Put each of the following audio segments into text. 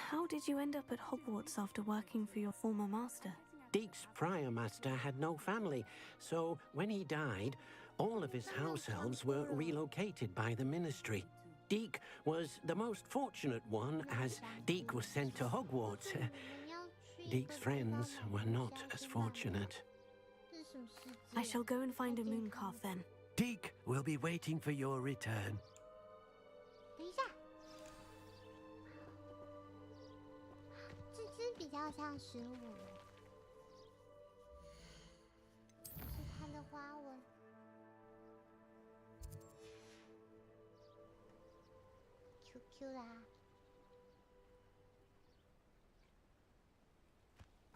how did you end up at Hogwarts after working for your former master? Deek's prior master had no family, so when he died, all of his house elves were relocated by the ministry. Deek was the most fortunate one, as Deek was sent to Hogwarts. Deek's friends were not as fortunate. I shall go and find a moon calf then. Deek will be waiting for your return. 等一下，这只比较像15，是它的花纹。QQ 啦，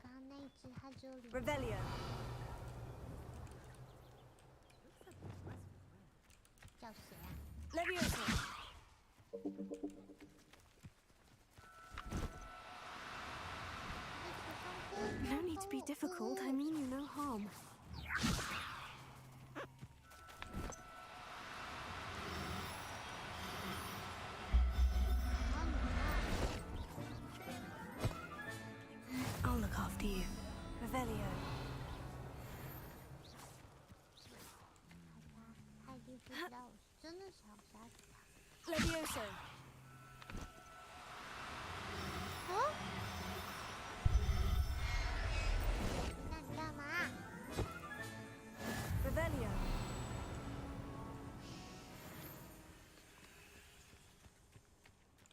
刚刚那一只它只有2。Revelio. 叫谁啊？ Leviosa. No need to be difficult. I mean you no harm. I'll look after you. Revelio. 他一定不知道我是真的想杀死他。 Leviosa. 哦？那你干嘛？ Revelio.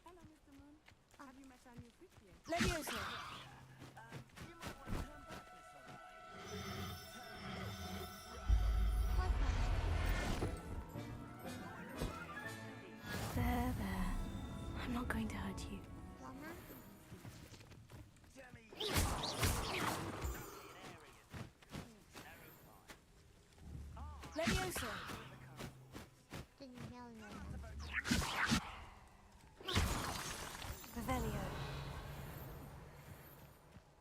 Hello, Mr. Moon. Have you met our new priest yet? Leviosa. There, there. I'm not going to hurt you. 我吗？ Leviosa. 这里没有人。 Revelio.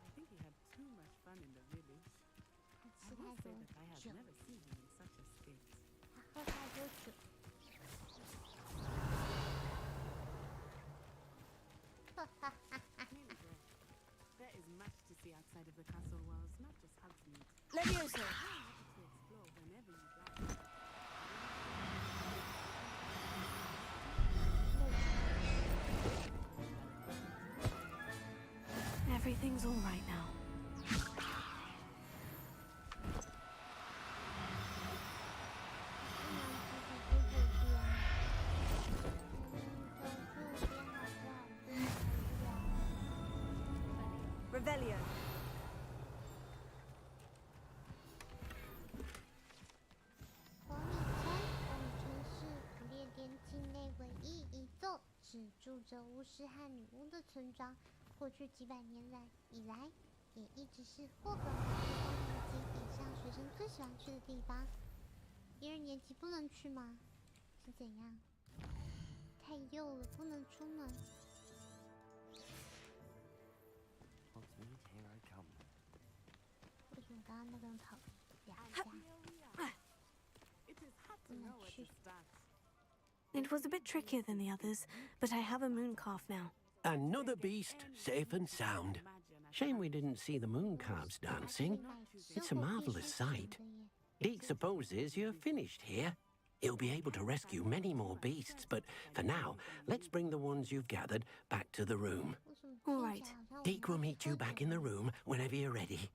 I think he had too much fun in the village. 他 I 吃 will 太 say 多 that I have 酒， never seen him in such a state. 他喝太多酒。哈哈哈哈！ Nearly there. There is much to see outside of the castle walls, not just Hogsmeade. Leviosa. I'm happy to explore whenever you'd like. Everything's all right now. 走这边好不好？ Revelio. 红米村是不列颠境内唯一一座只住着巫师和女巫的村庄。过去几百年以来，也一直是霍格华兹高年级以上学生最喜欢去的地方。1、2年级不能去吗？是怎样？太幼了，不能出门。 Here I come. 为什么刚刚那个人跑2 And 下？ here we are. It is hard to know where to start. It was a bit trickier than the others, but I have a moon calf now. Another beast, safe and sound. Shame we didn't see the moon calves dancing. It's a marvelous sight. Deek supposes you're finished here. He'll be able to rescue many more beasts, but for now, let's bring the ones you've gathered back to the room. 为什么 All 听 right. 起来好像我 Deek will meet you back in the room whenever you're ready.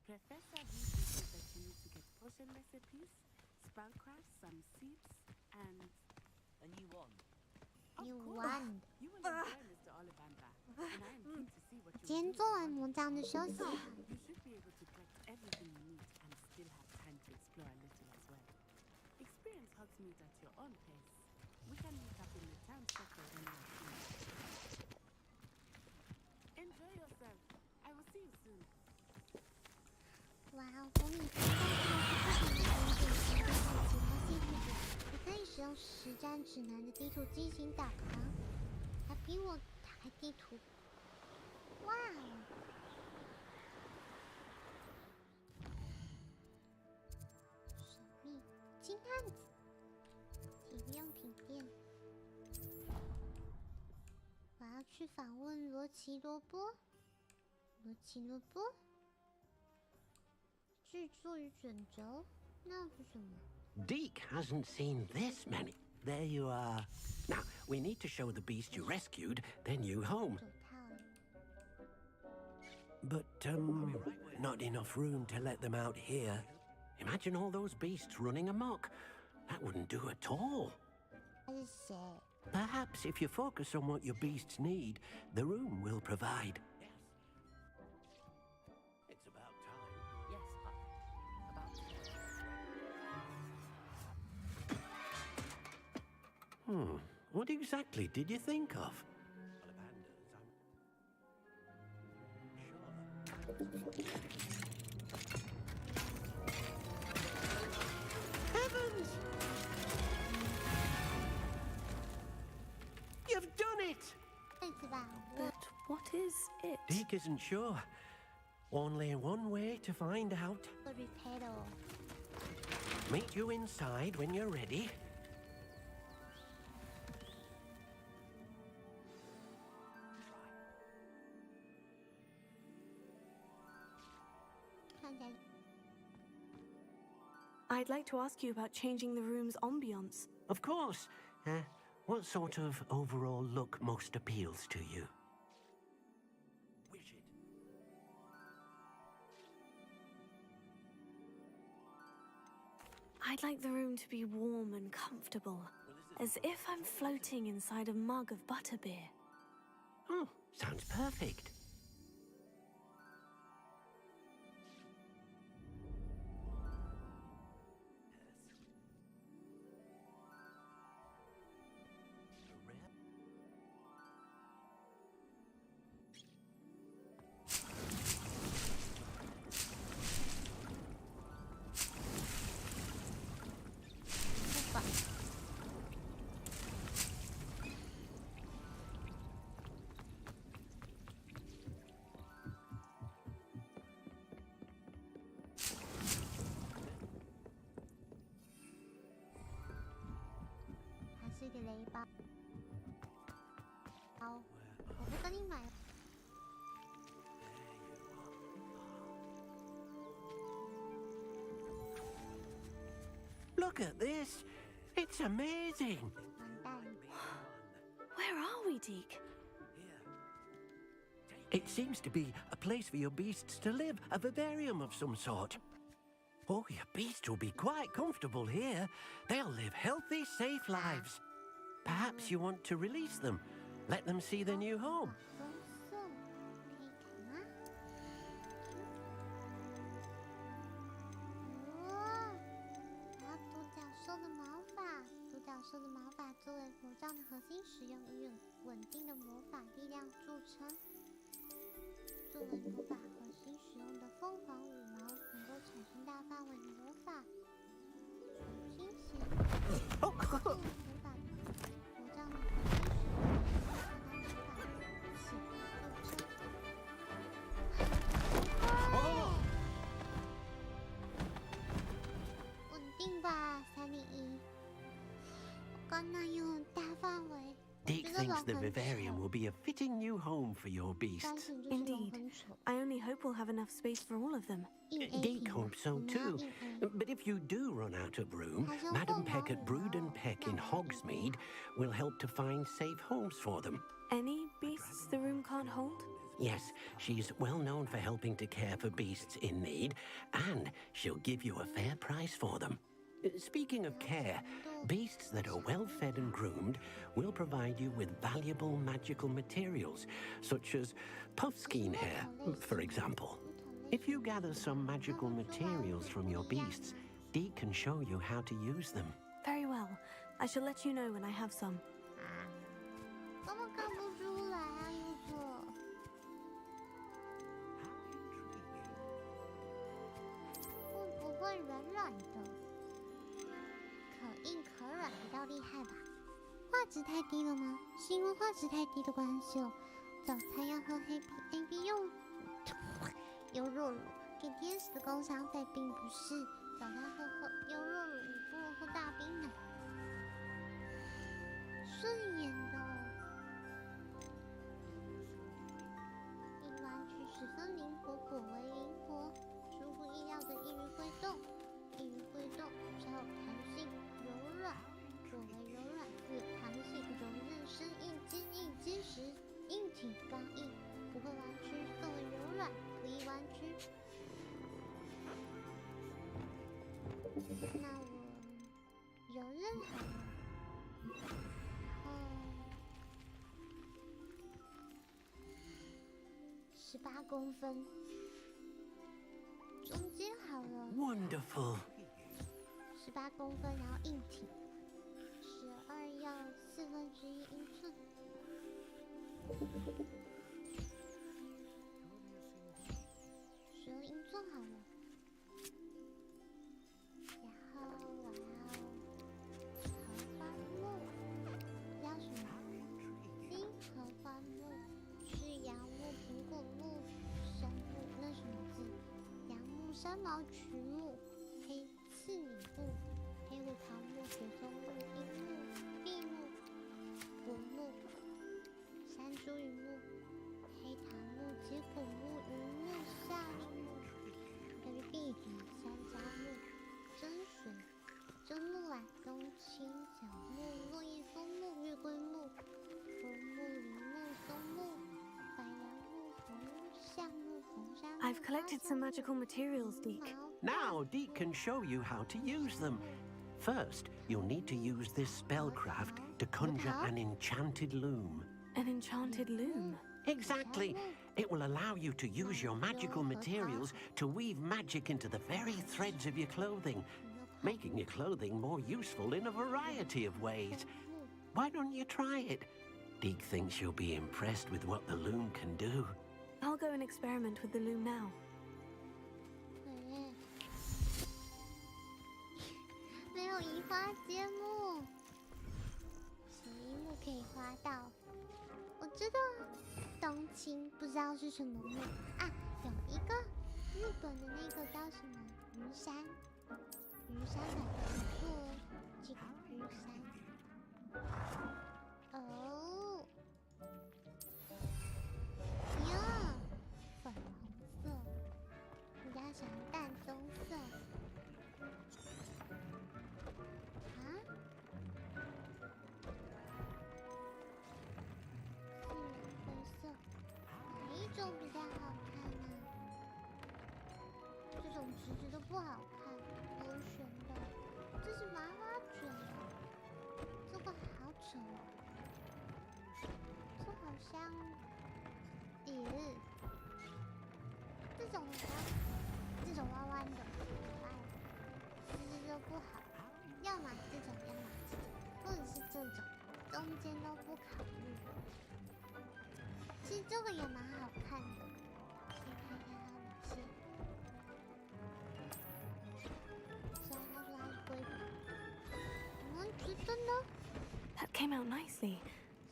Professor Beasley said that you need to get potion recipes, spellcraft, some seeds, and A new wand. of You course, wand. you will enjoy Mr. Ollivander, and I am keen to see what you 今天 will 做 do. 完魔杖就休息。 You should be able to collect everything you need and still have time to explore a little as well. Experience Hogsmeade at your own pace. We can meet up in the town center when you are finished. Enjoy yourself. I will see you soon. 哇哦，红米村在不同的景点及其他新地址，也可以使用实战指南的地图进行导航。还逼我打开地图。哇哦！神秘金汉子，体育用品店。哇哦，要去访问罗奇罗波。罗奇罗波，剧作与准则，那是什么？ Deke hasn't seen this many. There you are. Now, we need to show the beast you rescued their new home. 手套哎。 But, not enough room to let them out here. Imagine all those beasts running amok. That wouldn't do at all. 他是谁？ Perhaps if you focus on what your beasts need, the room will provide. It's about time. Yes, about What exactly did you think of? Heavens! You've done it! 这次吧， But what is it? Deke isn't sure. Only one way to find out. 会 repair 哦。 Meet you inside when you're ready. 看起来 I'd like to ask you about changing the room's ambiance. Of course. What sort of overall look most appeals to you? Wish it. I'd like the room to be warm and comfortable, as if I'm floating inside a mug of butterbeer. Oh, sounds perfect.个雷包。好，我不跟你买。 Look at this. It's amazing. 完蛋， Where are we, Deke? It seems to be a place for your beasts to live, a vivarium of some sort. Oh, your beasts will be quite comfortable here. They'll live healthy, safe lives. Perhaps you want to release them, let them see their new home. 棕色可以看吗？哦，我要独角兽的毛发，独角兽的毛发作为魔杖的核心使用，以稳定的魔法力量著称。作为魔法核心使用的凤凰羽毛，能够产生大范围的魔法。重新写。魔法魔杖的核心使用，让它魔法起著称。稳定吧，301。我刚那用大范围。 Deke thinks the vivarium will be a fitting new home for your beasts. Indeed. I only hope we'll have enough space for all of them. Deke hopes so too. But if you do run out of room, Madam Peck at Brood and Peck in Hogsmeade will help to find safe homes for them. Any beasts the room can't hold? Yes, she's well known for helping to care for beasts in need, and she'll give you a fair price for them. Speaking of care, beasts that are well fed and groomed will provide you with valuable magical materials, such as puffskein hair, for example. If you gather some magical materials from your beasts, Deke can show you how to use them. Very well. I shall let you know when I have some. 根本看不出来啊，柚子。会不会软软的？ 可硬可软，比较厉害吧？画质太低了吗？是因为画质太低的关系哦。早餐要喝黑啤，AB 优酪乳，给天使的工商费并不是。早餐喝优酪乳，不如喝大冰奶。顺眼的。那我柔韧好了，然后18公分，中间好了。 Wonderful. 18公分，然后硬挺，12要1/4英寸，12英寸好了。然后我要合欢木，叫什么？金合欢木、是杨木、苹果木、杉木，那什么字？杨木、山毛榉木、黑刺拟木、黑胡桃木、雪松木、樱木、碧木、柏木、山茱萸木、黑檀木、鸡骨木、榆木、夏绿木，这是壁纸、山楂木、真水、真木兰、冬青、小木、落叶松木、月桂木、柏木、梨木、松木、白杨木、红木、橡木、红杉木。 I've collected some magical materials, Deke. Now, Deke can show you how to use them. First, you'll need to use this spellcraft to conjure an enchanted loom. An enchanted loom. Exactly. It will allow you to use your magical materials to weave magic into the very threads of your clothing, making your clothing more useful in a variety of ways. Why don't you try it? Deke thinks you'll be impressed with what the loom can do. I'll go and experiment with the loom now. 没有移花接木，谁木可以花到？我知道冬青，不知道是什么木啊？有一个日本的那个叫什么鱼山，鱼山很不错哦，这个鱼山。哦，呀，粉红色，我比较喜欢淡棕色。 啊？灰色，哪一种比较好看呢？这种直直的不好看，勾旋的。这是麻花卷，这个好丑。这好像，这种好像，这种弯弯的，可爱，直直的不好。 要么这种，要么这种，或者是这种，中间都不考虑。其实这个也蛮好看的，可以看一看它的线。虽然他说它是龟壳，你们觉得呢？ That came out nicely.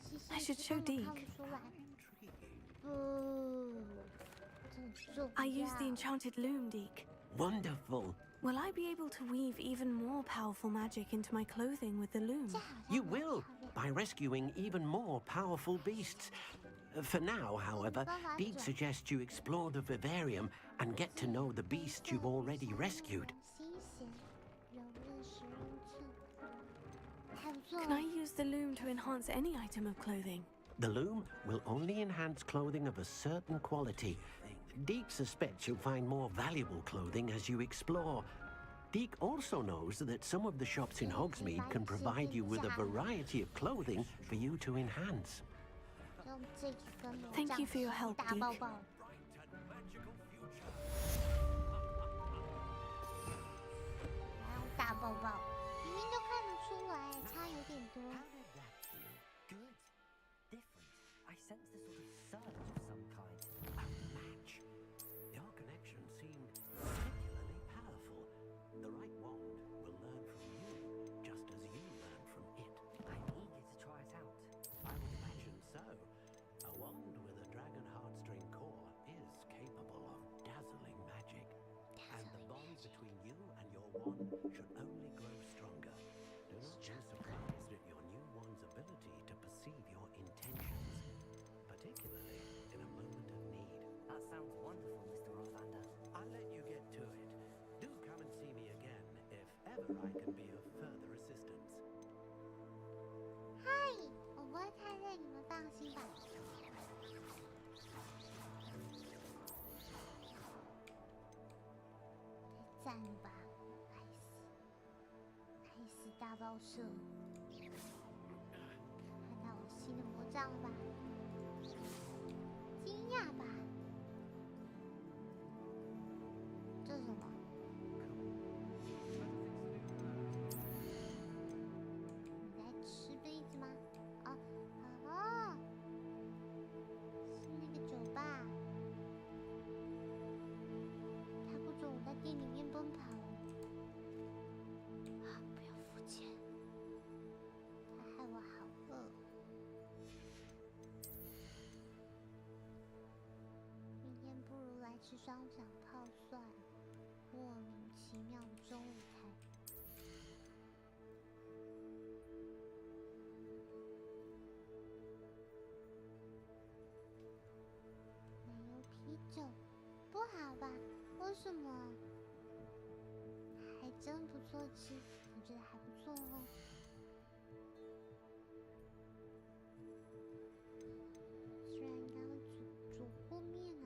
其实 I should show 根本看 Deke. 不出来。不，这做不 I used the 到 enchanted loom, Deke. Wonderful. Will I be able to weave even more powerful magic into my clothing with the loom? 这好像 You 蛮 will, 好的 by rescuing even more powerful beasts. For now, however, Deke suggests you explore the vivarium and get to know the beasts you've already rescued. 新鲜，柔韧10英寸，还不错。 Can I use the loom to enhance any item of clothing? The loom will only enhance clothing of a certain quality. Deke suspects you'll find more valuable clothing as you explore. Deke also knows that some of the shops in Hogsmeade can provide you with a variety of clothing for you to enhance. 用这个魔 Thank 杖 you for your help, 大抱 Deke. 抱。然后大抱抱，明明就看得出来，差有点多。 Good. Different. I sensed a sort of surge of some kind. A match. Your connection seemed particularly powerful. The right wand will learn from you, just as you learn from it. I'm eager to try it out. I would imagine so. A wand with a dragon heartstring core is capable of dazzling magic. And the bond between you and your wand should only grow stronger. Do not be surprised at your new wand's ability to perceive your intentions, particularly in a moment of need. That sounds wonderful, Mr. Rothander. I'll let you get to it. Do come and see me again if ever I can be of further assistance. 嗨，我不会太累，你们放心吧。太赞了吧，还是大爆射，看到我新的魔杖了吧？惊讶吧？这是什么？你在吃杯子吗？哦哦，是那个酒吧。他不准我在店里面奔跑。啊，不要付钱！他害我好饿。明天不如来吃双响炮算了，莫名其妙的中午餐。奶油啤酒，不好吧？为什么？还真不错吃，我觉得还不错哦。虽然应该会煮和面啊，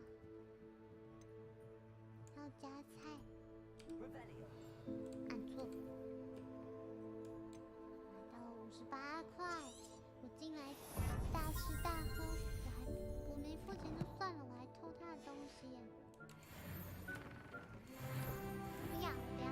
还要加菜。按错，买到了58块。我进来大吃大喝，我没付钱就算了，我还偷他的东西耶！不要不要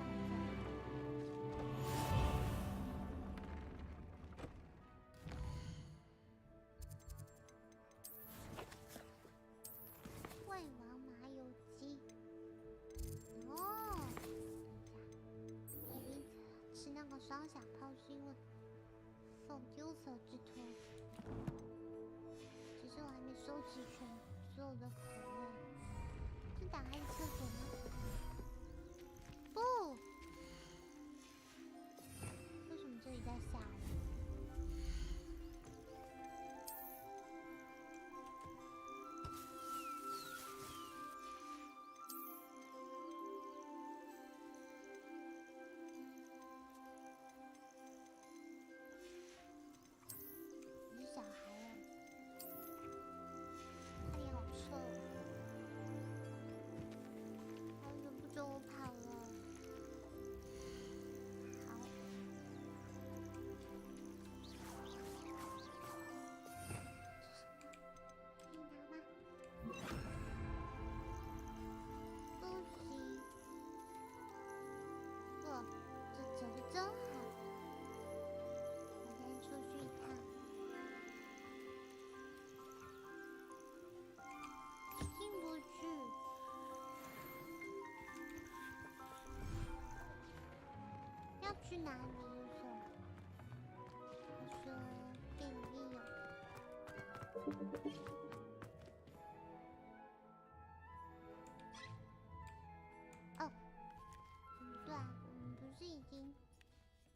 魏王麻油鸡。哦，等一下，你吃那个双响炮是因为奉 user 之托，只是我还没收集全所有的口味。是打开厕所吗？不，为什么这里在下雨？你是小孩啊？他脸好臭。好久不准我跑了。好。可以拿吗？不行。这酒是真好。我先出去一趟。进不去。要去哪里？他说店里面有。哦，对啊，我们不是已经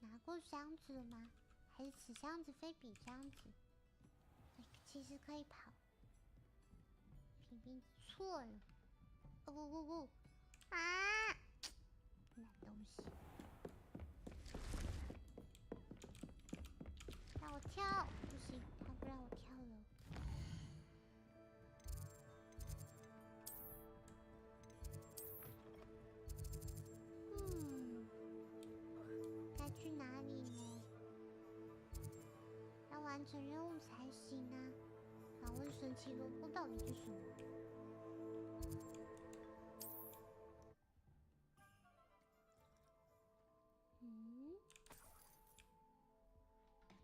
拿过箱子了吗？还是此箱子非彼箱子？其实可以跑。平平错了。哦不不不！啊！烂东西！让我跳，不行，他不让我跳了。该去哪里呢？要完成任务才行啊！访问神奇萝卜到底是什么？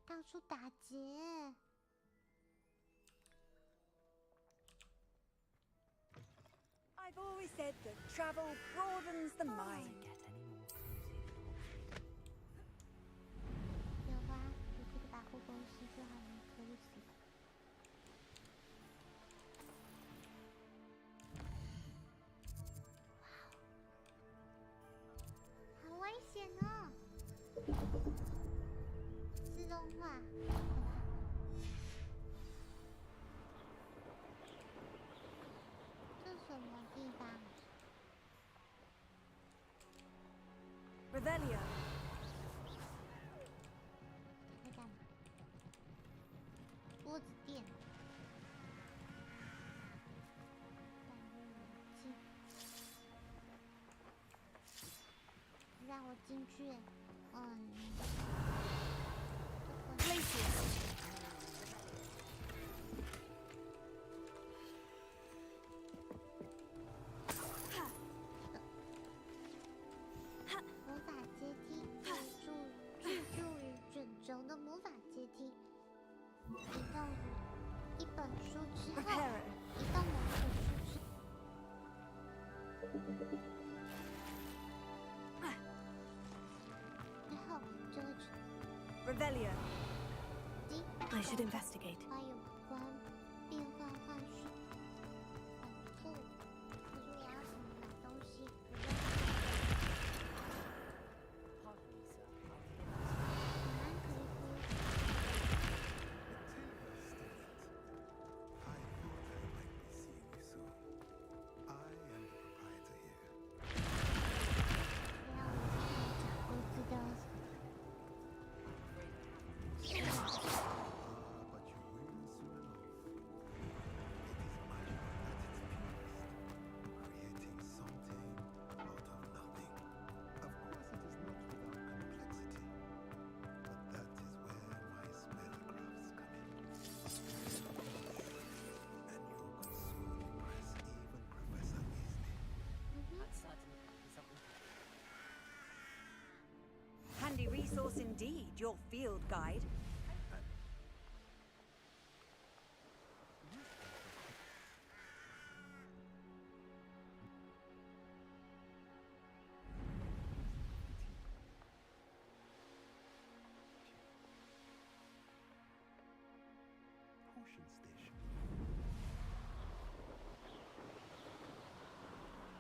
到处打劫。I've always said that travel broadens the mind. Get any more cozy than 有啊，有这个百货公司就很 cozy。哇，好危险哦！自动化，这什么地方？ Revelio. 在干嘛？桌子垫。带入冷气。让我进去。然后这个 Revelio. 机 I should investigate. 还有关变换换序。错，可是我要怎么买东西？Pardon me, sir. 蛮可以喝。 I thought I might be seeing you soon. I am the proprietor here. 让我去找鸽子的。 But you will soon enough. It is magic at its purest, creating something out of nothing. Of course, it is not without complexity, but that is where my spellcrafts come in. And you could soon impress even Professor Weasley. That's certainly something. Handy resource indeed, your field guide. Potion station.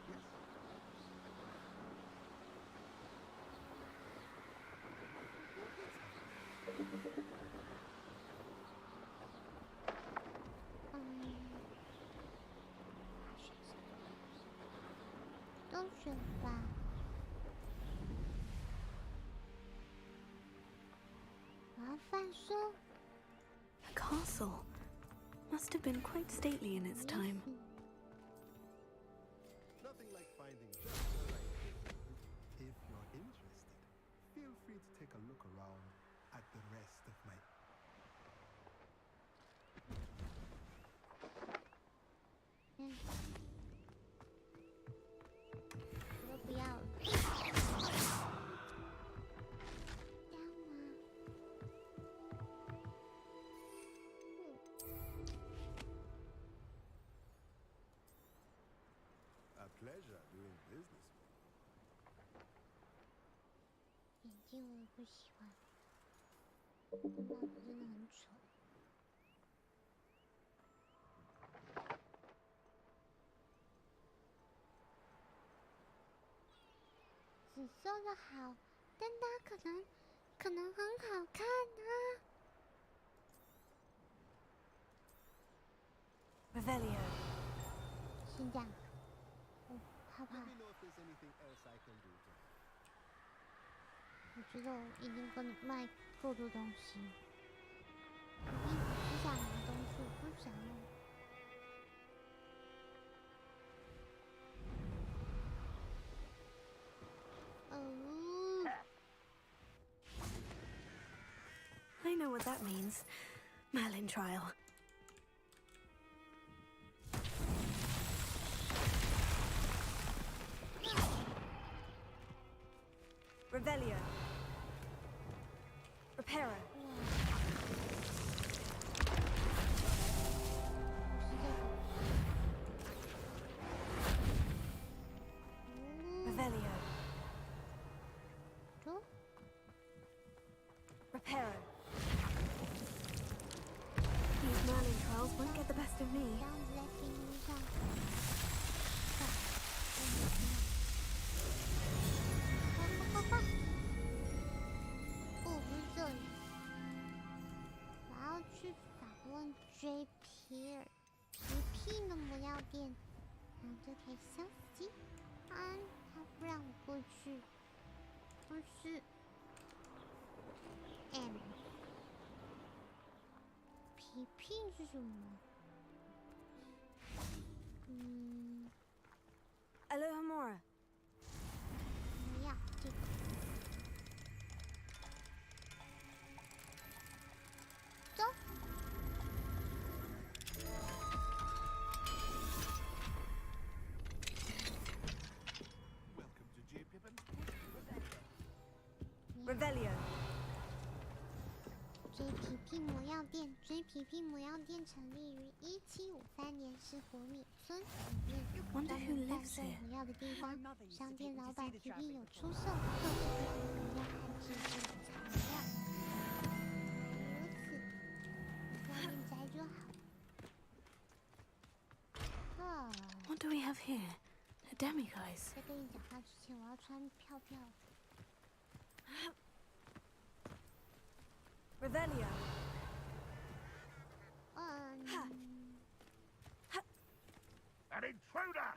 Yes.都选吧。麻烦说， A castle. Must have been quite stately in its time. Nothing like finding just the right thing. If you're interested, feel free to take a look around at the rest of my. 我都不要了。这样吗？ A pleasure doing business. 眼镜我也不喜欢，这帽子真的很丑。紫色的好，但它可能很好看啊。 Revelio. 先这样，我怕怕， Let me know if there's anything else I can do to help. 我觉得我一定跟你卖过多东西。我一直只想拿东西，我不想要。 I know what that means. Merlin trial. Revelio. Reparo. Revelio. Reparo. These Merlin trials won't get the best of me. 这样子在屏幕上，快！不是这里，我要去访问 J. Pierre 皮皮的魔药店，然后这台消息，他不让我过去，不是 M。 皮皮是什么？ Alohomora. 魔药这个。走。 Welcome to J. Pippin's. Revelio. 这追皮屁魔药店。追皮屁魔药店成立于1753年，是活米村里面专门贩售魔药的地方。商店老板皮屁有出售各种魔药和制作的材料。如此，外面摘就好。What do we have here? A demiguise. 在跟你讲话之前，我要穿票票。Revelio. An intruder!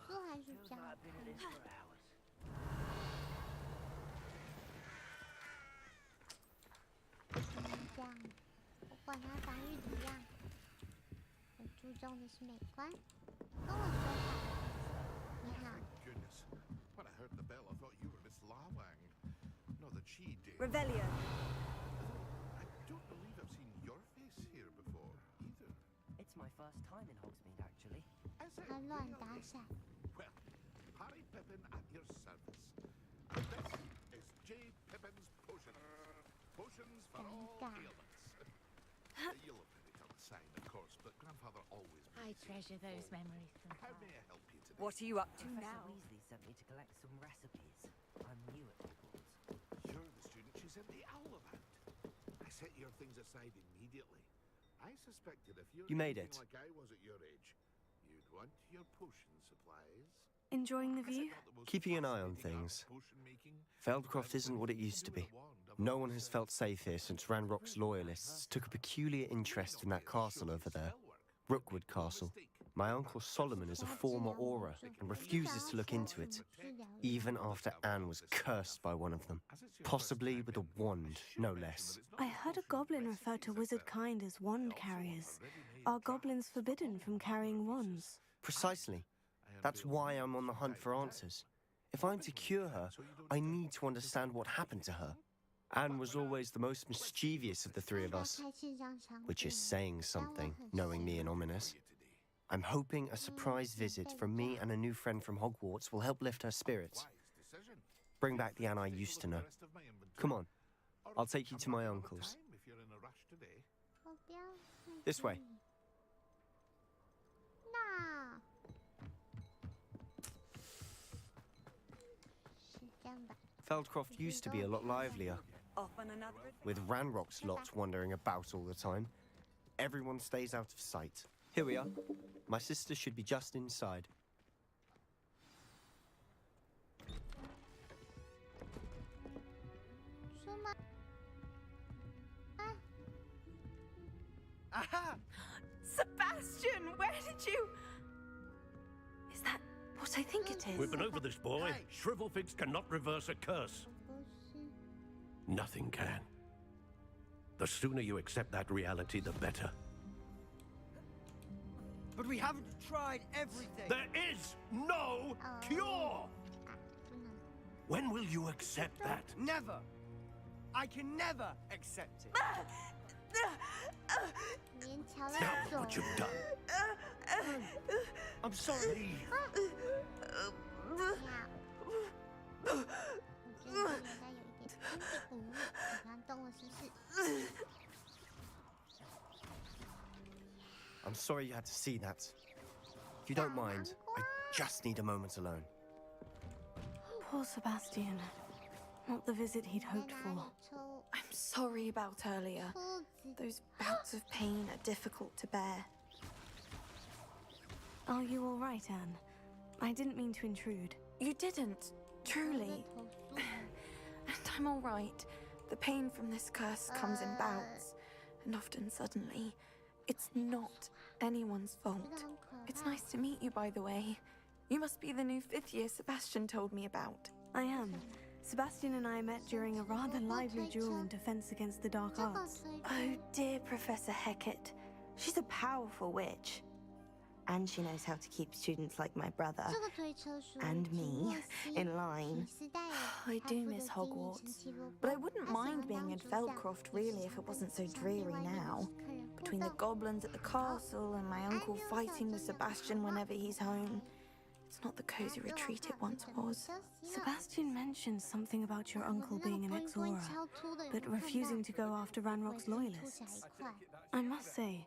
做还是这样？这样，我管它防御怎么样，我注重的是美观。跟我说好。你好。 Goodness. When I heard the bell, I thought you were Miss Lawang. Not that she did. Revelio. I don't believe I've seen your face here before, either. It's my first time in Hogsmeade, actually. Is it 他乱打 really? 闪。 Well, Harry Pippin at your service. And this is J. Pippin's Potions. Potions for all ailments. You'll have heard it on the sign, of course, but Grandfather always... I treasure those memories from How may I help you today? What are you up to Professor now? Weasley sent me to collect some recipes. I'm new at Hogwarts. You're the student she's in the Owlabout. I set your things aside immediately. I suspected if you're You made anything it. like I was at your age, you'd want your potion supplies. Enjoying the view? Keeping an eye on things. Feldcroft isn't what it used to be. No one has felt safe here since Ranrock's loyalists took a peculiar interest in that castle over there. Rookwood Castle. My uncle Solomon is a former Auror and refuses to look into it, even after Anne was cursed by one of them. Possibly with a wand, no less. I heard a goblin refer to wizard kind as wand carriers. Are goblins forbidden from carrying wands? Precisely. That's why I'm on the hunt for answers. If I'm to cure her, I need to understand what happened to her. Anne was always the most mischievous of the three of us, which is saying something, knowing me and ominous. I'm hoping a surprise visit from me and a new friend from Hogwarts will help lift her spirits. Bring back the Anne I used to know. Come on, I'll take you to my uncle's. This way. Feldcroft used to be a lot livelier, Off on another. with Ranrock's lot wandering about all the time. Everyone stays out of sight. Here we are. My sister should be just inside. Aha! Sebastian, where did you... Is that what I think it is? We've been over this, boy. Shrivelfigs cannot reverse a curse. Nothing can. The sooner you accept that reality, the better. But we haven't tried everything. There is no cure! When will you accept that? Never. I can never accept it. Now what you've done. I'm sorry. I'm sorry you had to see that. If you don't mind, I just need a moment alone. Poor Sebastian. Not the visit he'd hoped for. I'm sorry about earlier. Those bouts of pain are difficult to bear. Are you all right, Anne? I didn't mean to intrude. You didn't, truly. And I'm all right. The pain from this curse comes in bouts, and often suddenly. It's not anyone's fault. It's nice to meet you, by the way. You must be the new 5th year Sebastian told me about. I am. Sebastian and I met during a rather lively duel in defense against the dark arts. Oh dear, Professor Hecat. She's a powerful witch. And she knows how to keep students like my brother and me in line. I do miss Hogwarts, but I wouldn't mind being in Feldcroft really if it wasn't so dreary now. Between the goblins at the castle and my uncle fighting with Sebastian whenever he's home, It's not the cozy retreat it once was. Sebastian mentioned something about your uncle being an ex-Aura, but refusing to go after Ranrock's loyalists. I must say,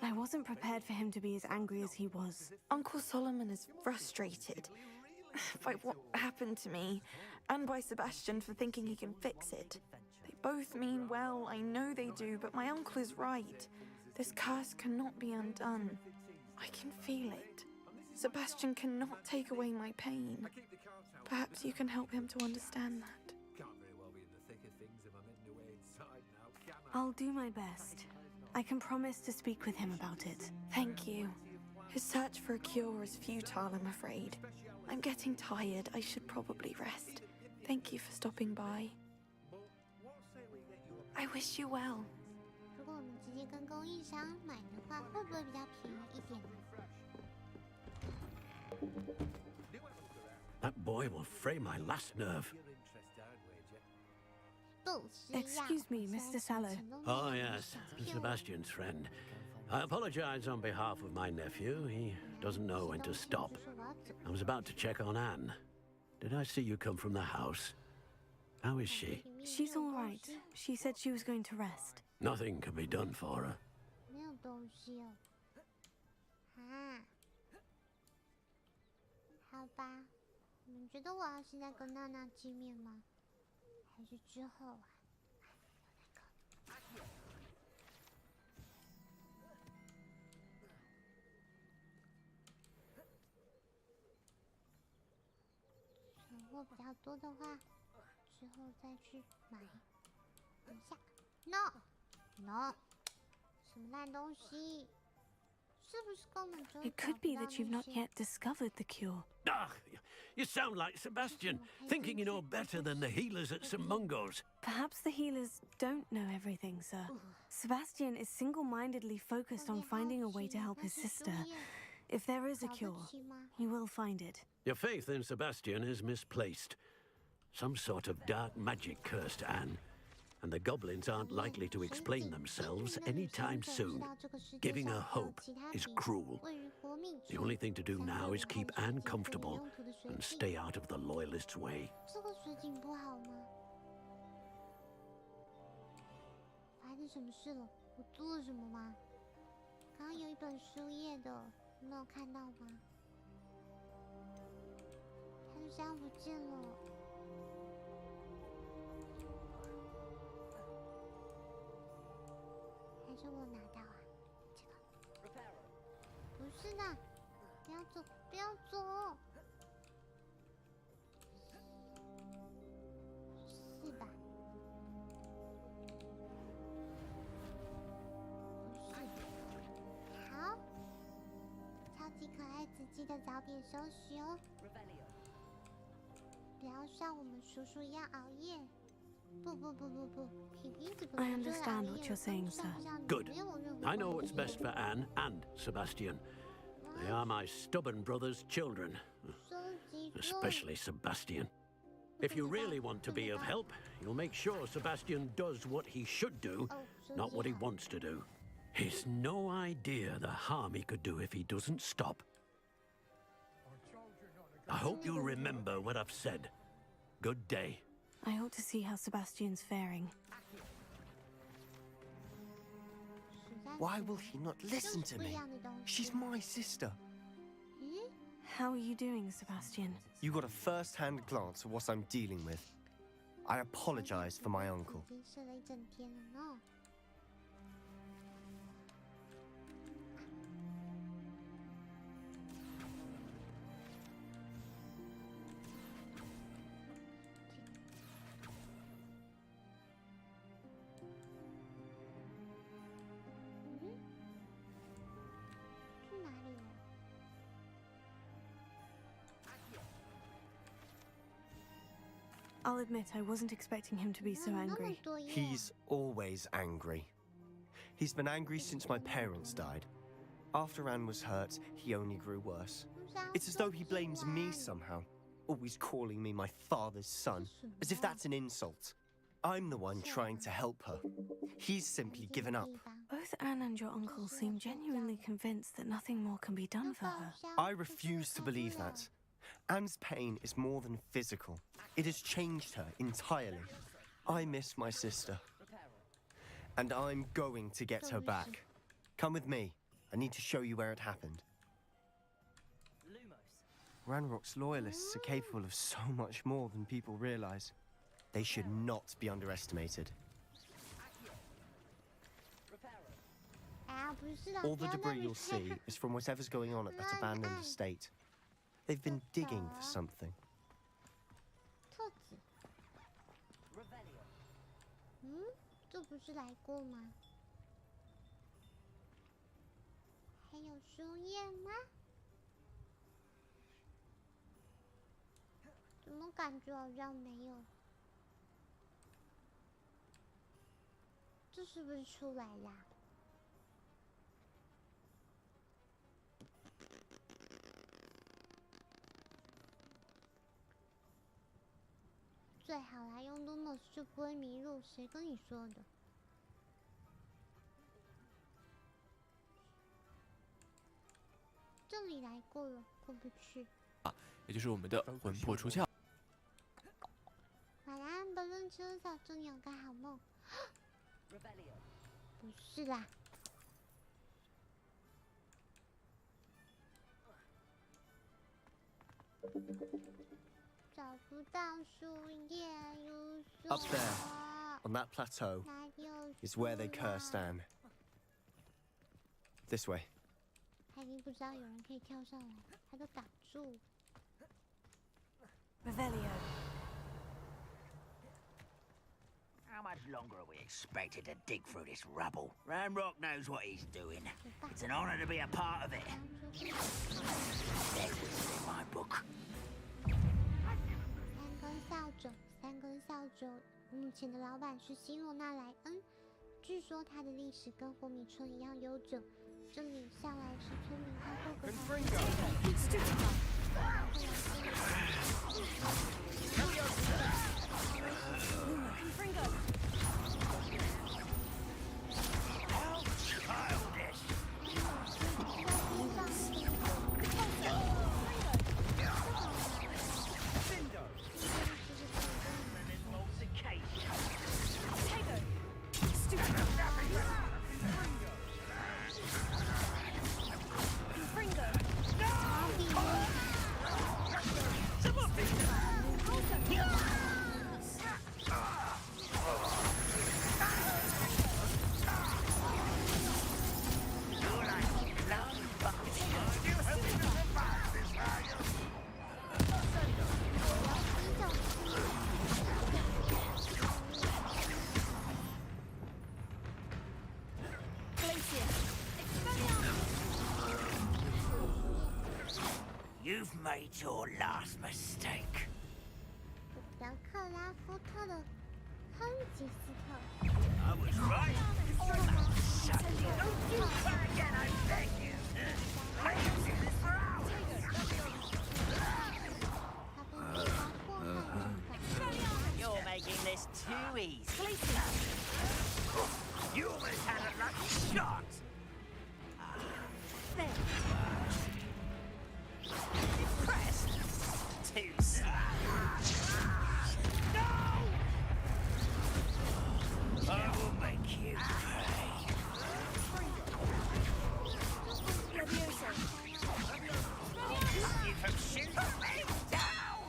I wasn't prepared for him to be as angry as he was. Uncle Solomon is frustrated by what happened to me, and by Sebastian for thinking he can fix it. They both mean well, I know they do, but my uncle is right. This curse cannot be undone. I can feel it. Sebastian cannot take away my pain. Perhaps you can help him to understand that. I'll do my best. I can promise to speak with him about it. Thank you. His search for a cure is futile, I'm afraid. I'm getting tired. I should probably rest. Thank you for stopping by. I wish you well. 如果我们直接跟供应商买的话，会不会比较便宜一点？ That boy will fray my last nerve. Excuse me, Mr. Sallow. Oh, yes, Sebastian's friend. I apologize on behalf of my nephew. He doesn't know when to stop. I was about to check on Anne. Did I see you come from the house? How is she? She's all right. She said she was going to rest. Nothing can be done for her. 没有东西哦。啊，好吧。你们觉得我要现在跟娜娜见面吗？还是之后啊？存货比较多的话，之后再去买。等一下 ，no no， 什么烂东西？是不是根本就 It could be that you've not yet discovered the cure. Ah, you sound like Sebastian, thinking you know better than the healers at St. Mungo's. Perhaps the healers don't know everything, sir. Sebastian is single-mindedly focused on finding a way to help his sister. If there is a cure, he will find it. Your faith in Sebastian is misplaced. Some sort of dark magic cursed Anne, and the goblins aren't likely to explain themselves anytime soon. Giving her hope is cruel. The only thing to do now is keep Anne comfortable and stay out of the Loyalists' way. 这个水井不好吗？发生什么事了？我做了什么吗？刚刚有一本书页的，你没有看到吗？它就这样不见了。还是我拿到啊？这个不是的，不要走，不要走。是吧？不是。好，超级可爱子记得早点休息哦，不要像我们叔叔一样熬夜。不，平平子不能 I 这样 understand 熬 what 夜 you're saying, sir. Good. I know what's best for Anne and Sebastian. They are my stubborn brother's children, especially Sebastian. If you really want to be of help, you'll make sure Sebastian does what he should do, not what he wants to do. He's no idea the harm he could do if he doesn't stop. I hope you remember what I've said. Good day. I ought to see how Sebastian's faring. Why will he not listen to me? She's my sister. How are you doing, Sebastian? You got a first-hand glance at what I'm dealing with. I apologize for my uncle. 已经睡了一整天了呢。去哪里了？ I'll admit I wasn't expecting him to be so 那么 angry. 多页 He's always angry. He's been angry since my parents died. After Anne was hurt, he only grew worse. It's as though he blames me somehow, always calling me my father's son, as if that's an insult. I'm the one trying to help her. He's simply given up. Both Anne and your uncle seem genuinely convinced that nothing more can be done for her. I refuse to believe that. Anne's pain is more than physical. It has changed her entirely. I miss my sister. And I'm going to get her back. Come with me. I need to show you where it happened. Ranrock's loyalists are capable of so much more than people realize. They should not be underestimated. All the debris you'll see is from whatever's going on at that abandoned estate. They've been digging for something. 这不是来过吗？还有树叶吗？怎么感觉好像没有？这是不是出来啦？最好啦，用 Lumos 就不会迷路，谁跟你说的？这里来过了，过不去。也就是我们的魂魄出窍。晚安，不论车早，祝你有个好梦。不是啦。找不到树叶，有树。 Up there, on that plateau, is where they cursed Anne. This way. 他已经不知道有人可以跳上来，他都挡住。Revelio. How much longer are we expected to dig through this rubble? Ranrock knows what he's doing. It's an honor to be a part of it. There was in my book. 三根扫帚。目前的老板是希罗纳莱恩，据说他的历史跟火米村一样悠久。这里向来是村民和霍格华兹。You've made your last mistake. 德克拉夫特的亨吉斯特。 I was right. Don't you try again, I beg you. I can do this for hours. You're making this too easy. You almost had a lucky shot. There. Impressed? Too soon. No! I will make you pay. Stop you from shooting me down!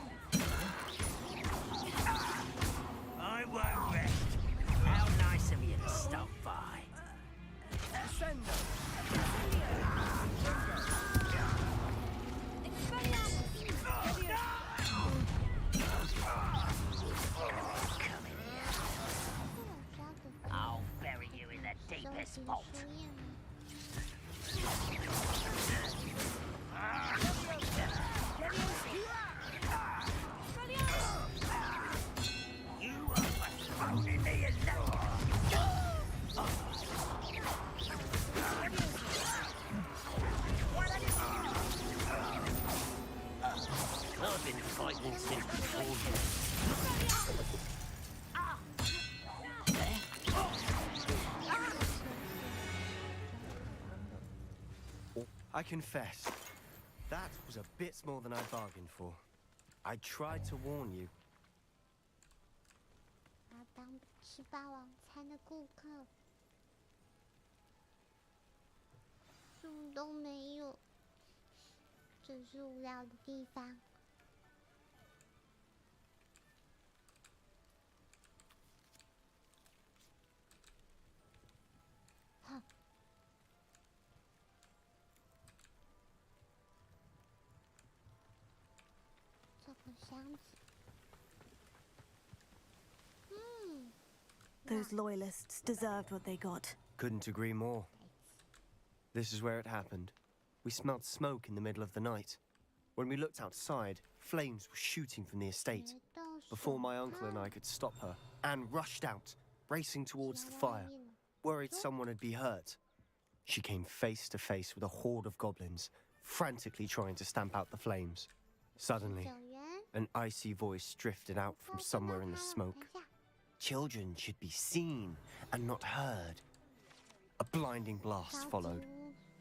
I won't rest. How nice of you to stop by. I'll bury you in the deepest vault. You are phoning me alone. I've been fighting since before you. I confess, That was a bit more than I bargained for. I tried to warn you. 把当吃霸王餐的顾客，树都没有，真是无聊的地方。好，这个箱子。 Those loyalists deserved what they got. Couldn't agree more. This is where it happened. We smelled smoke in the middle of the night. When we looked outside, flames were shooting from the estate. Before my uncle and I could stop her, Anne rushed out, racing towards the fire, worried someone had been hurt. She came face to face with a horde of goblins, frantically trying to stamp out the flames. Suddenly, an icy voice drifted out from somewhere in the smoke. Children should be seen and not heard. A blinding blast followed.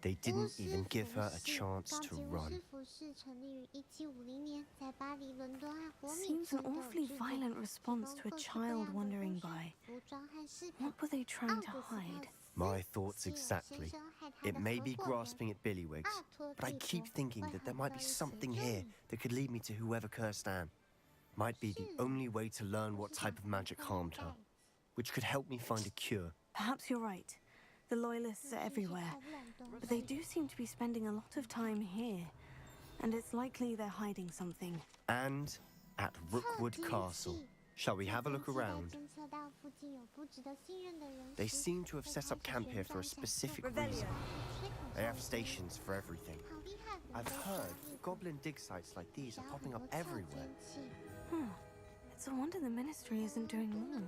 They didn't even give her a chance to run. Seems an awfully violent response to a child wandering by. What were they trying to hide? My thoughts exactly. It may be grasping at billywhigs, but I keep thinking that there might be something here that could lead me to whoever cursed Anne. Might be the only way to learn what type of magic harmed her, which could help me find a cure. Perhaps you're right. The loyalists are everywhere, but they do seem to be spending a lot of time here, and it's likely they're hiding something. And at Rookwood Castle. Shall we have a look around? They seem to have set up camp here for a specific reason. They have stations for everything. I've heard goblin dig sites like these are popping up everywhere. It's a wonder the ministry isn't doing more.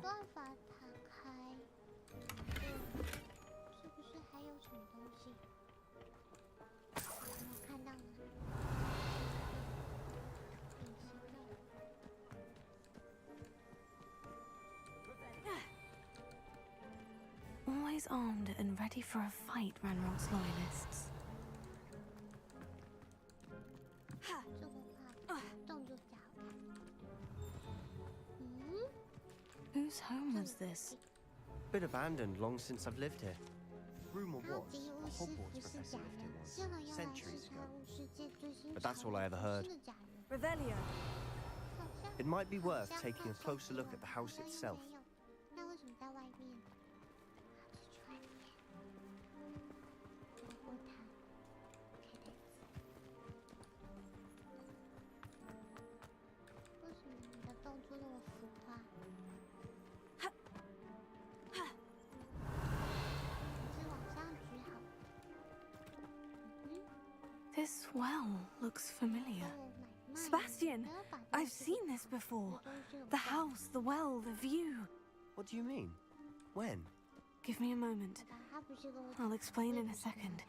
Always armed and ready for a fight, Ranrock's loyalists. Whose home was this? Been abandoned long since I've lived here. Rumor was a Hogwarts professor lived here once, centuries ago. But that's all I ever heard. Revelio. It might be worth taking a closer look at the house itself. This well looks familiar. Sebastian, I've seen this before. The house, the well, the view. What do you mean? When? Give me a moment. I'll explain in a second.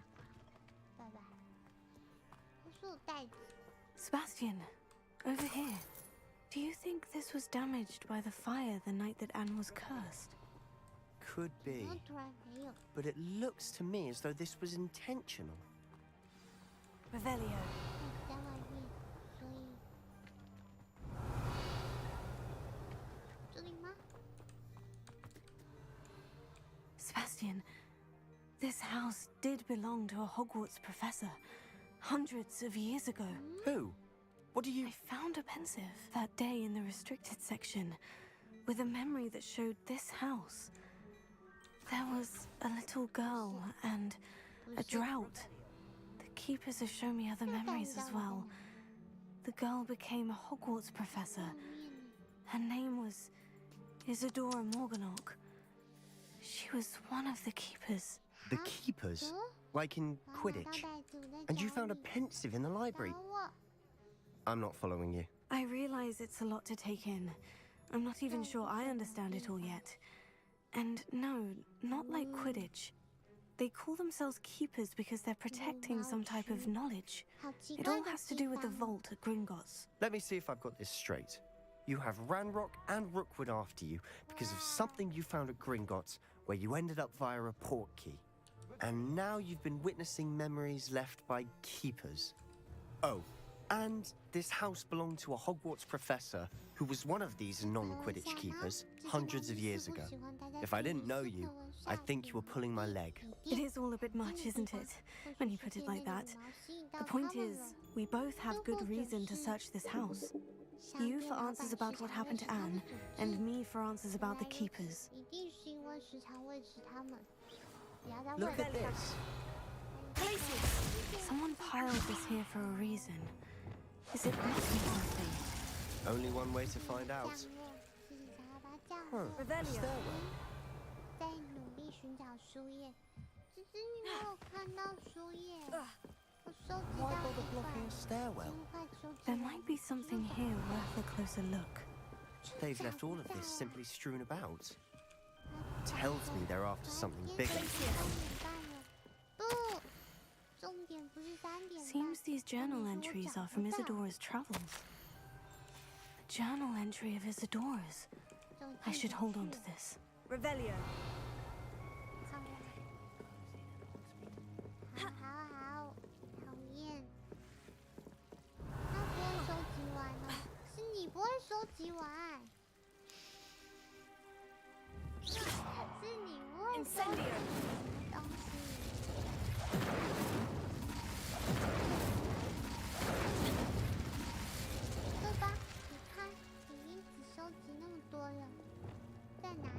Sebastian, over here. Do you think this was damaged by the fire the night that Anne was cursed? Could be. But it looks to me as though this was intentional. Revelio. Sebastian, this house did belong to a Hogwarts professor hundreds of years ago. Who? What do you... I found a pensive that day in the restricted section with a memory that showed this house. There was a little girl and a drought. The keepers have shown me other memories as well. The girl became a Hogwarts professor. Her name was Isadora Morganach. She was one of the keepers. The keepers? Like in Quidditch? And you found a pensive in the library? I'm not following you. I realize it's a lot to take in. I'm not even sure I understand it all yet. And no, not like Quidditch. They call themselves keepers because they're protecting some type of knowledge. It all has to do with the vault at Gringotts. Let me see if I've got this straight. You have Ranrock and Rookwood after you because of something you found at Gringotts where you ended up via a portkey. And now you've been witnessing memories left by keepers. Oh, and this house belonged to a Hogwarts professor who was one of these non-Quidditch keepers hundreds of years ago. If I didn't know you, I'd think you were pulling my leg. It is all a bit much, isn't it, when you put it like that? The point is, we both have good reason to search this house. You for answers about what happened to Anne, and me for answers about the keepers. Look at this. Someone piled this here for a reason. Is it missing something? Only one way to find out. Huh. Stairwell. 在努力寻找书页，只是你没有看到书页。我收集到 Why bother blocking a stairwell? There might be something here worth a closer look. They've left all of this simply strewn about. Tells me they're after something bigger. Seems these journal entries are from Isadora's travels. A journal entry of Isadora's. I should hold on to this. Revelio. 好好，讨厌。他不会收集完哦，是你不会收集完。是你不会收集完东西。对吧？你看，你已经只收集那么多了，在哪里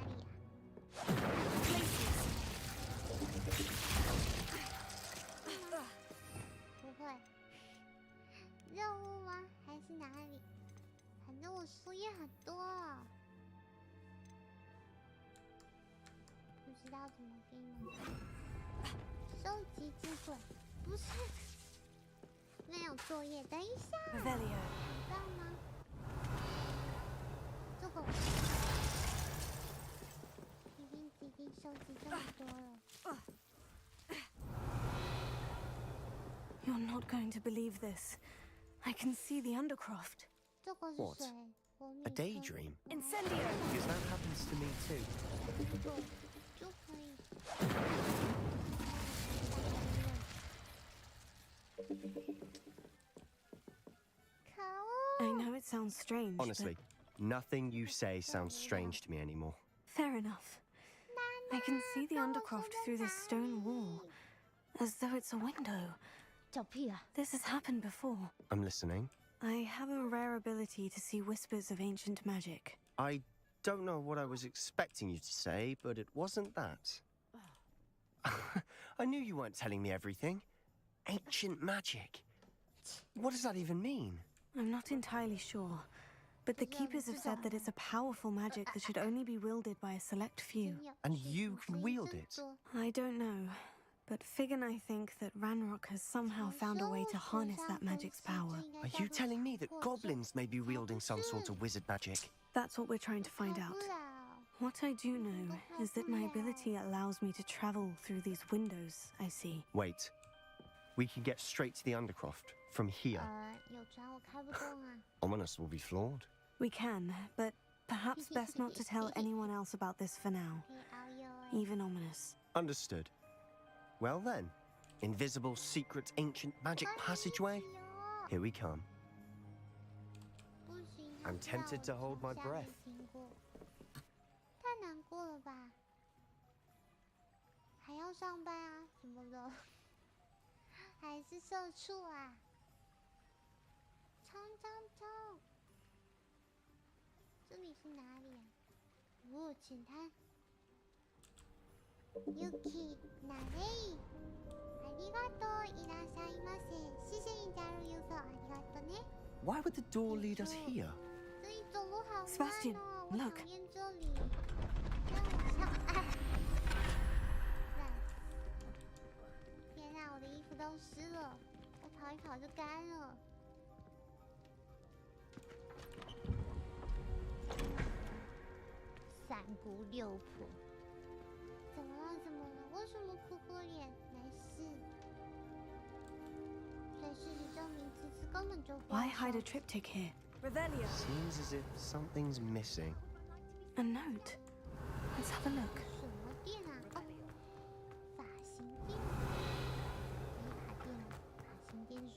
啊？不会，任务吗？还是哪里？反正我书页很多哦，不知道怎么给你们看。收集机会，不是，没有作业。等一下，看到吗？这个已经收集这么多了。You're not going to believe this. I can see the Undercroft. What? A daydream? Incendio! Because that happens to me too. I know it sounds strange. Honestly, nothing you say sounds strange to me anymore. Fair enough. I can see the Undercroft through this stone wall, as though it's a window. This has happened before. I'm listening. I have a rare ability to see whispers of ancient magic. I don't know what I was expecting you to say, but it wasn't that. I knew you weren't telling me everything. Ancient magic. What does that even mean? I'm not entirely sure, but the Keepers have said that it's a powerful magic that should only be wielded by a select few. And you can wield it? I don't know, but Fig and I think that Ranrock has somehow found a way to harness that magic's power. Are you telling me that goblins may be wielding some sort of wizard magic? That's what we're trying to find out. What I do know is that my ability allows me to travel through these windows I see. Wait. We can get straight to the Undercroft from here. Ominous will be flawed. We can, but perhaps best not to tell anyone else about this for now. Even Ominous. Understood. Well then, invisible, secret, ancient magic passageway? Here we come. I'm tempted to hold my breath. 太难过了吧？还要上班啊？怎么了？还是社畜啊？冲！这里是哪里啊？哦，浅滩。Yuki，哪里？ありがとう，いらっしゃいませ。谢谢你加入游走，ありがとうね。Why would the door lead us here? 这里走路好慢哦。 Sebastian, look. 讨厌这里。让我上岸。天哪，我的衣服都湿了，再烤一烤就干了。三姑六婆，怎么了？为什么哭哭脸？没事。所以事实证明，这次根本就不。 Why hide a triptych here? Revelio. Seems as if something's missing. A note. Let's have a look. 什么店啊？哦，发型店。法型店是。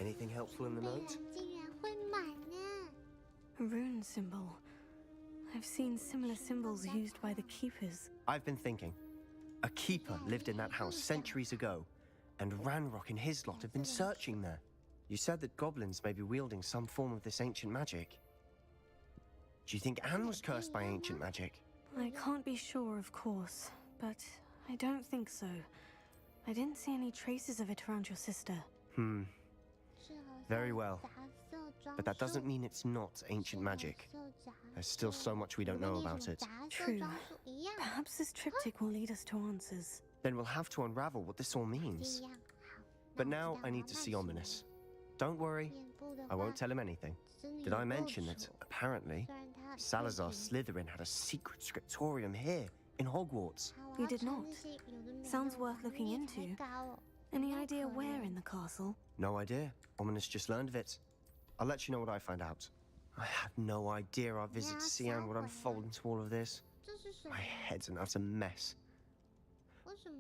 Anything helpful in the note? 竟然会买呢。 A rune symbol. I've seen similar symbols used by the keepers. I've been thinking. A keeper lived in that house centuries ago, and Ranrock and his lot have been searching there. You said that goblins may be wielding some form of this ancient magic. Do you think Anne was cursed by ancient magic? I can't be sure, of course, but I don't think so. I didn't see any traces of it around your sister. Very well. But that doesn't mean it's not ancient magic. There's still so much we don't know about it. True. Perhaps this triptych will lead us to answers. Then we'll have to unravel what this all means. But now I need to see Ominous. Don't worry, I won't tell him anything. Did I mention that, apparently, Salazar Slytherin had a secret scriptorium here, in Hogwarts? You did not. Sounds worth looking into. Any idea where in the castle? No idea. Ominous just learned of it. I'll let you know what I find out. I have no idea our visit to see Anne would unfold into all of this. My head's an utter mess.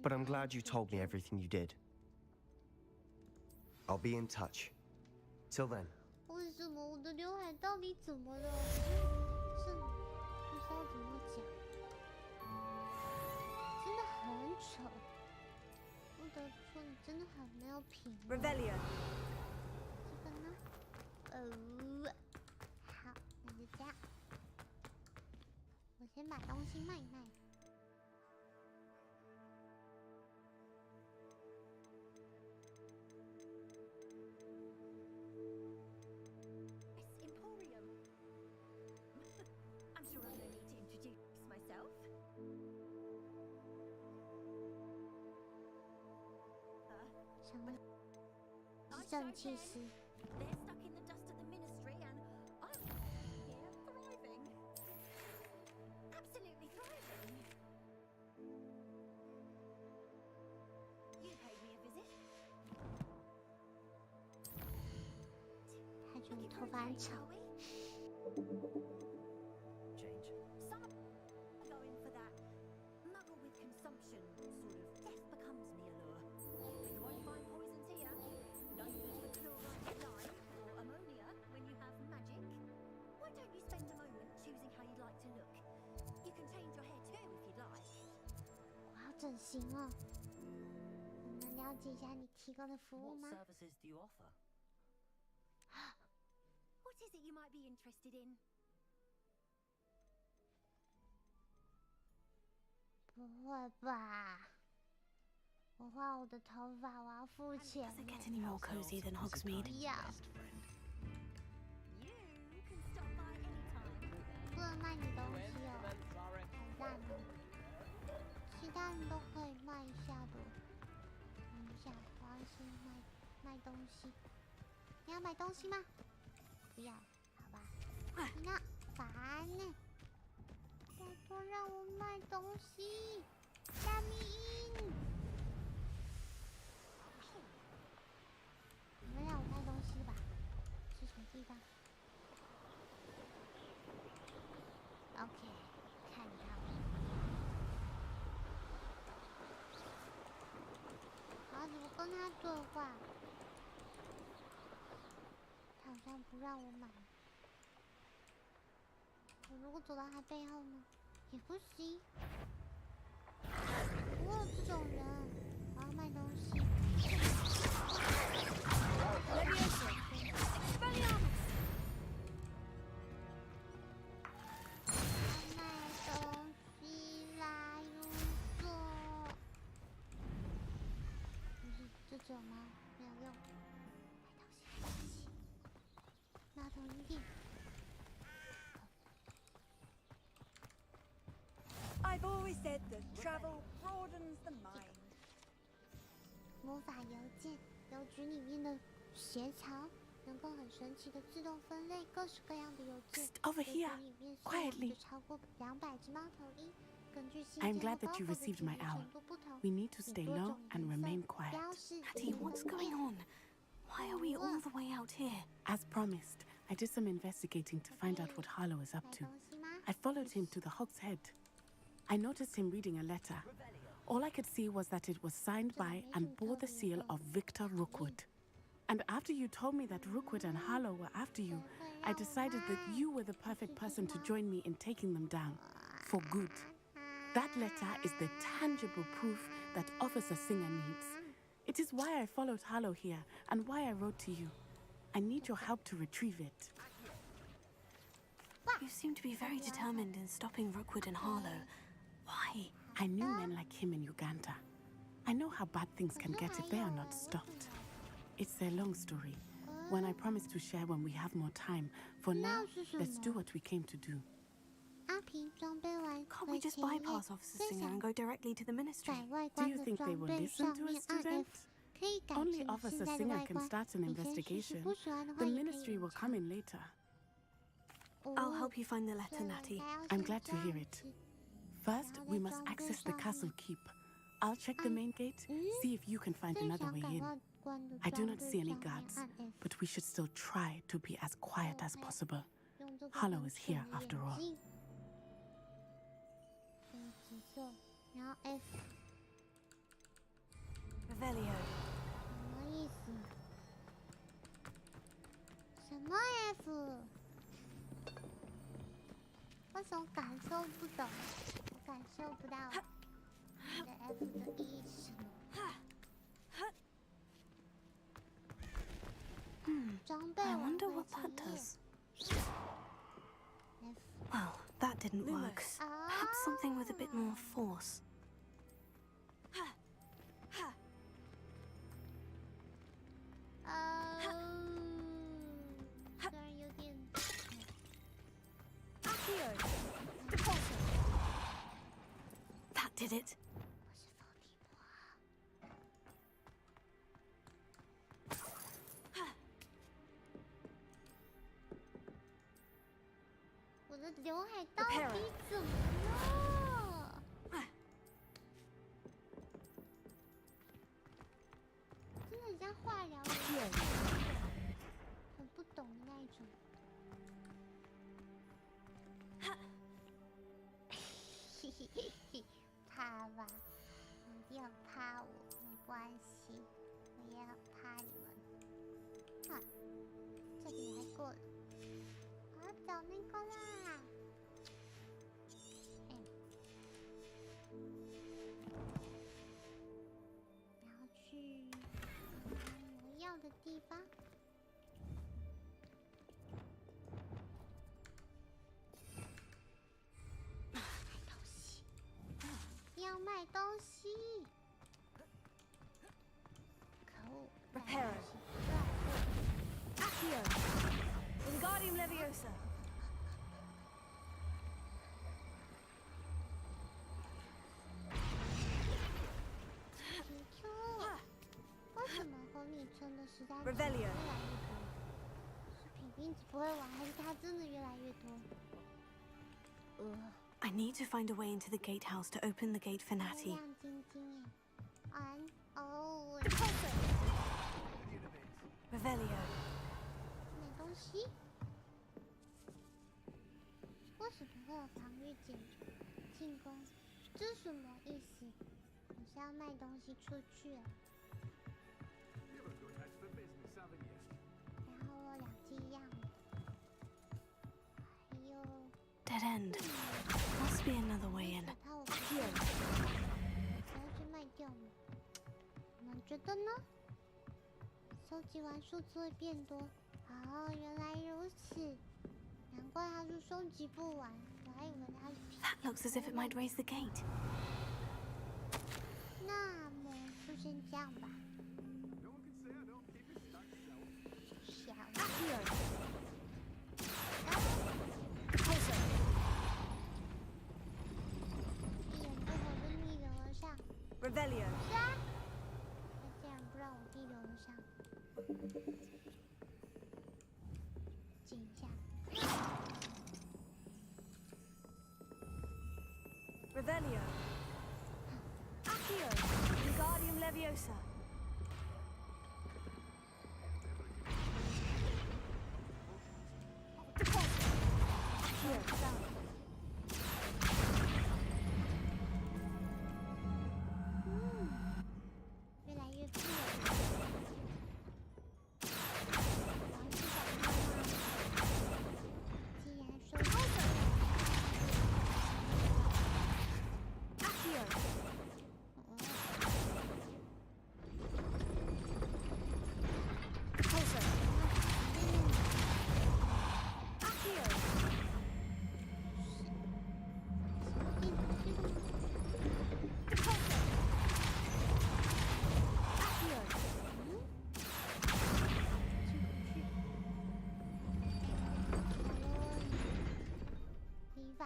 But I'm glad you told me everything you did. I'll be in touch. Till then. 为什么我的刘海到底怎么了？这不知道怎么讲，真的很丑。不得不说，你真的很没有品味。Revelio。这个呢？好，那就这样。我先把东西卖一卖。什么？正气师。They're stuck in the dust at the ministry, and I'm here thriving. Absolutely thriving. You paid me a visit. 他觉得你头发很丑。Change. Some go in for that muggle with consumption sort of death becomes me allure. But you won't find poisons here. No need for chloride lime or ammonia when you have magic. Why don't you spend a moment choosing how you'd like to look? You can change your hair too if you'd like. 我要整形哦。我能了解一下你提供的服务 What 吗？ services do you offer? What is it you might be interested in? 不会吧？我画我的头发，我要付钱。 Does it get any more cozy than Hogsmeade? 要。 You can stop by anytime. 不能卖你东西哦，好烂哦。其他人都可以卖一下的。等一下，我要先卖东西。你要买东西吗？不要，好吧。你呢？烦呢。拜托让我卖东西。大咪音。你们让我卖东西吧。是什么地方 ？OK， 看到了。好，怎么跟他对话？他好像不让我买。我如果走到他背后呢，也不行。我有这种人，我要卖东西。卖东西啦，入座。不是这种吗？没有用。卖东西，那种一点。 I've always said that travel broadens the mind. 魔法邮件邮局里面的鞋槽能够很神奇的自动分类各式各样的邮件。 Over here, quietly. 超过200只猫头鹰。根据 I'm glad that you received my owl. We need to stay low and remain quiet. Hattie, what's going on? Why are we all the way out here? As promised, I did some investigating to find out what Harlow is up to. I followed him to the Hog's Head. I noticed him reading a letter. All I could see was that it was signed by and bore the seal of Victor Rookwood. And after you told me that Rookwood and Harlow were after you, I decided that you were the perfect person to join me in taking them down. For good. That letter is the tangible proof that Officer Singer needs. It is why I followed Harlow here and why I wrote to you. I need your help to retrieve it. You seem to be very determined in stopping Rookwood and Harlow. Why? I knew men like him in Uganda. I know how bad things can get if they are not stopped. It's a long story, one I promise to share when we have more time. For now, let's do what we came to do. Can't we just bypass Officer Singer and go directly to the ministry? Do you think they will listen to a student? Only Officer Singer can start an investigation. The ministry will come in later. I'll help you find the letter, Natty. I'm glad to hear it. First, we must access the castle keep. I'll check the main gate, see if you can find another way in. I do not see any guards, but we should still try to be as quiet as possible. Harlow is here after all. Revelio. 什么F？我总感受不懂，我感受不到这个 F 的意义是什么。I wonder what that does. Well, that didn't work. Perhaps something with a bit more force. That did it. 我的刘海到底怎么了？真的很像化疗一样，很不懂的那一种。嘿嘿嘿嘿，怕吧？你不要怕我，没关系，我也很怕你们。啊，这里还过了。 我要找那个啦！然后去我要的地方。卖东西，要卖东西。可恶！ Reparo. Accio. Wingardium Leviosa. 为什么红女村的实在是 Revelio. 越来越多？是平平只不会玩，还是他真的越来越多I need to find a way into the gatehouse to open the gate for Natty. 亮晶晶哎，哦， Revelio. 买东西？为什么会有防御进攻？这是什么意思？你是要卖东西出去啊？然后我两只一样的，还有 Dead end. Must be another way in. 怕我不见了，还要去卖掉吗？你们觉得呢？收集完数字会变多。哦，原来如此，难怪他说收集不完，我还以为他是。That looks as if it might raise the gate. 那么就先这样吧。小。一言不合就逆流而上。Revelio. 是啊，他竟然不让我逆流而上。静一下。 Revelio. Accio. Wingardium Leviosa. Accio. Down. 越来越富有。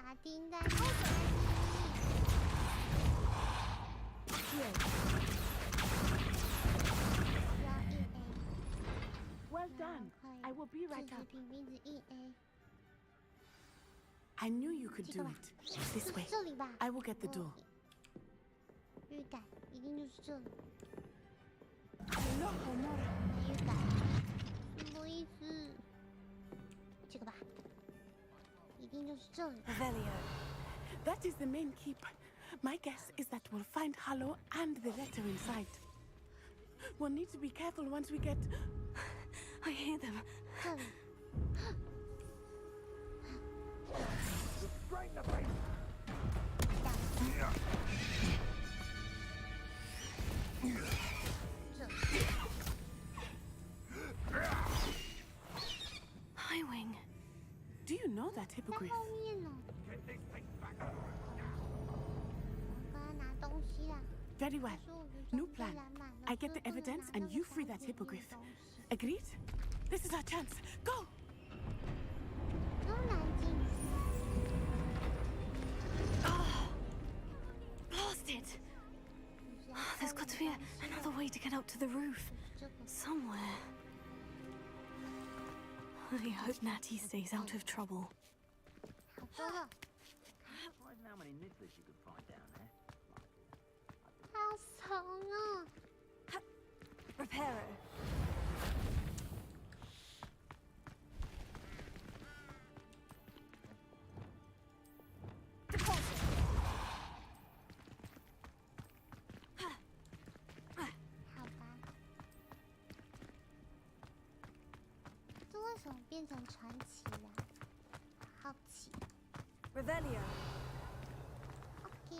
法钉在。Well done. I will be right up. 名字印 A。 I knew you could do it. This way. 这里吧。 I will get the door. 预感一定就是这里。 Loco, Mora. 预感什么意思？这个吧，一定就是这里。Revelio. That is the main keep. My guess is that we'll find Hallow and the letter inside. We'll need to be careful once we get. I hear them. 这里。 Restrain the beast! Highwing. Do you know that hippogriff? 在后面呢。我刚刚拿东西啦。 Very well. New plan. I get the evidence and you free that hippogriff. Agreed? This is our chance. Go! 都难进去。 Blast it! There's got to be another way to get up to the roof. Somewhere. I hope Natty stays out of trouble. 好多了。 Surprising how many nibblers you could find down there. 好怂哦。 Reparo. Deposit. 好吧。这为什么变成传奇了？好奇。 Revelio. OK。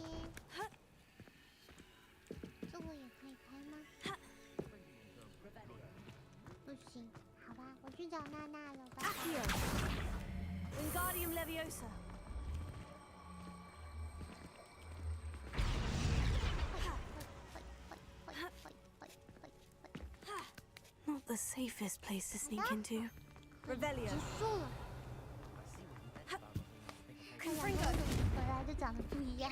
这个也可以开吗？不行，好吧，我去找娜娜了。拜拜。 Accio. Wingardium Leviosa. Not the safest place to sneak into. Revelio. 结束了。 Confringo. 本来就长得不一样。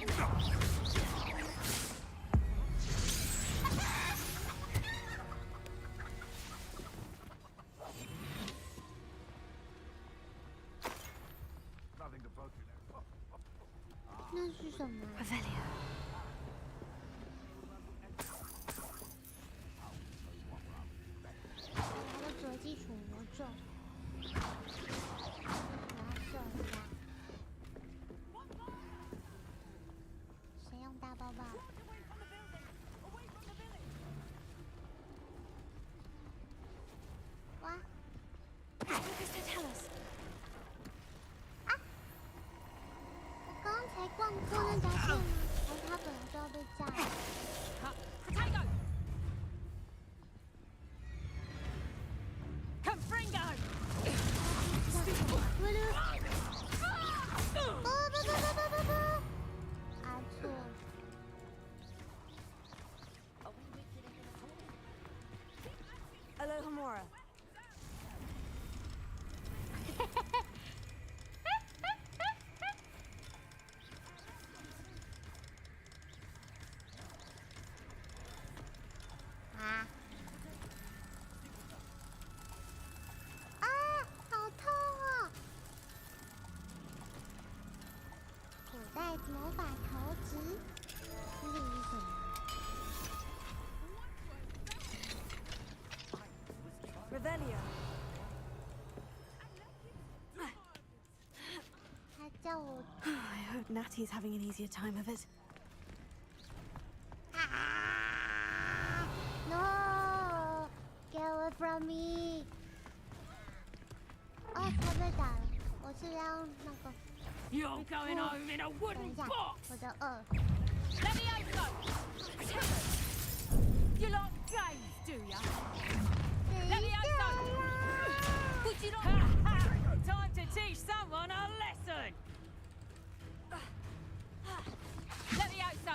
Nothing to poke you now. 那是什么？ Revelio. 来的折基础魔咒。为什么要射人家？谁用大包包？哇！ What does that tell us? 啊！我刚才逛过那家店吗？还是他本来就要被炸了？ Potato! Confringo! 不！按错。 Alohomora. 啊！啊，好痛哦！古代魔法投掷，这是什么？ Revelio. 他叫我 I hope Natty's having an easier time of it. 啊 ！No! Get away from me! 哦，他被打了。我是要那个。 You're going home in a 等一 wooden 下， box! 我的二。 Levioso! You like games, do ya? 等一下 Levioso! 啦！ Would you like... Time to teach someone a lesson! Levioso!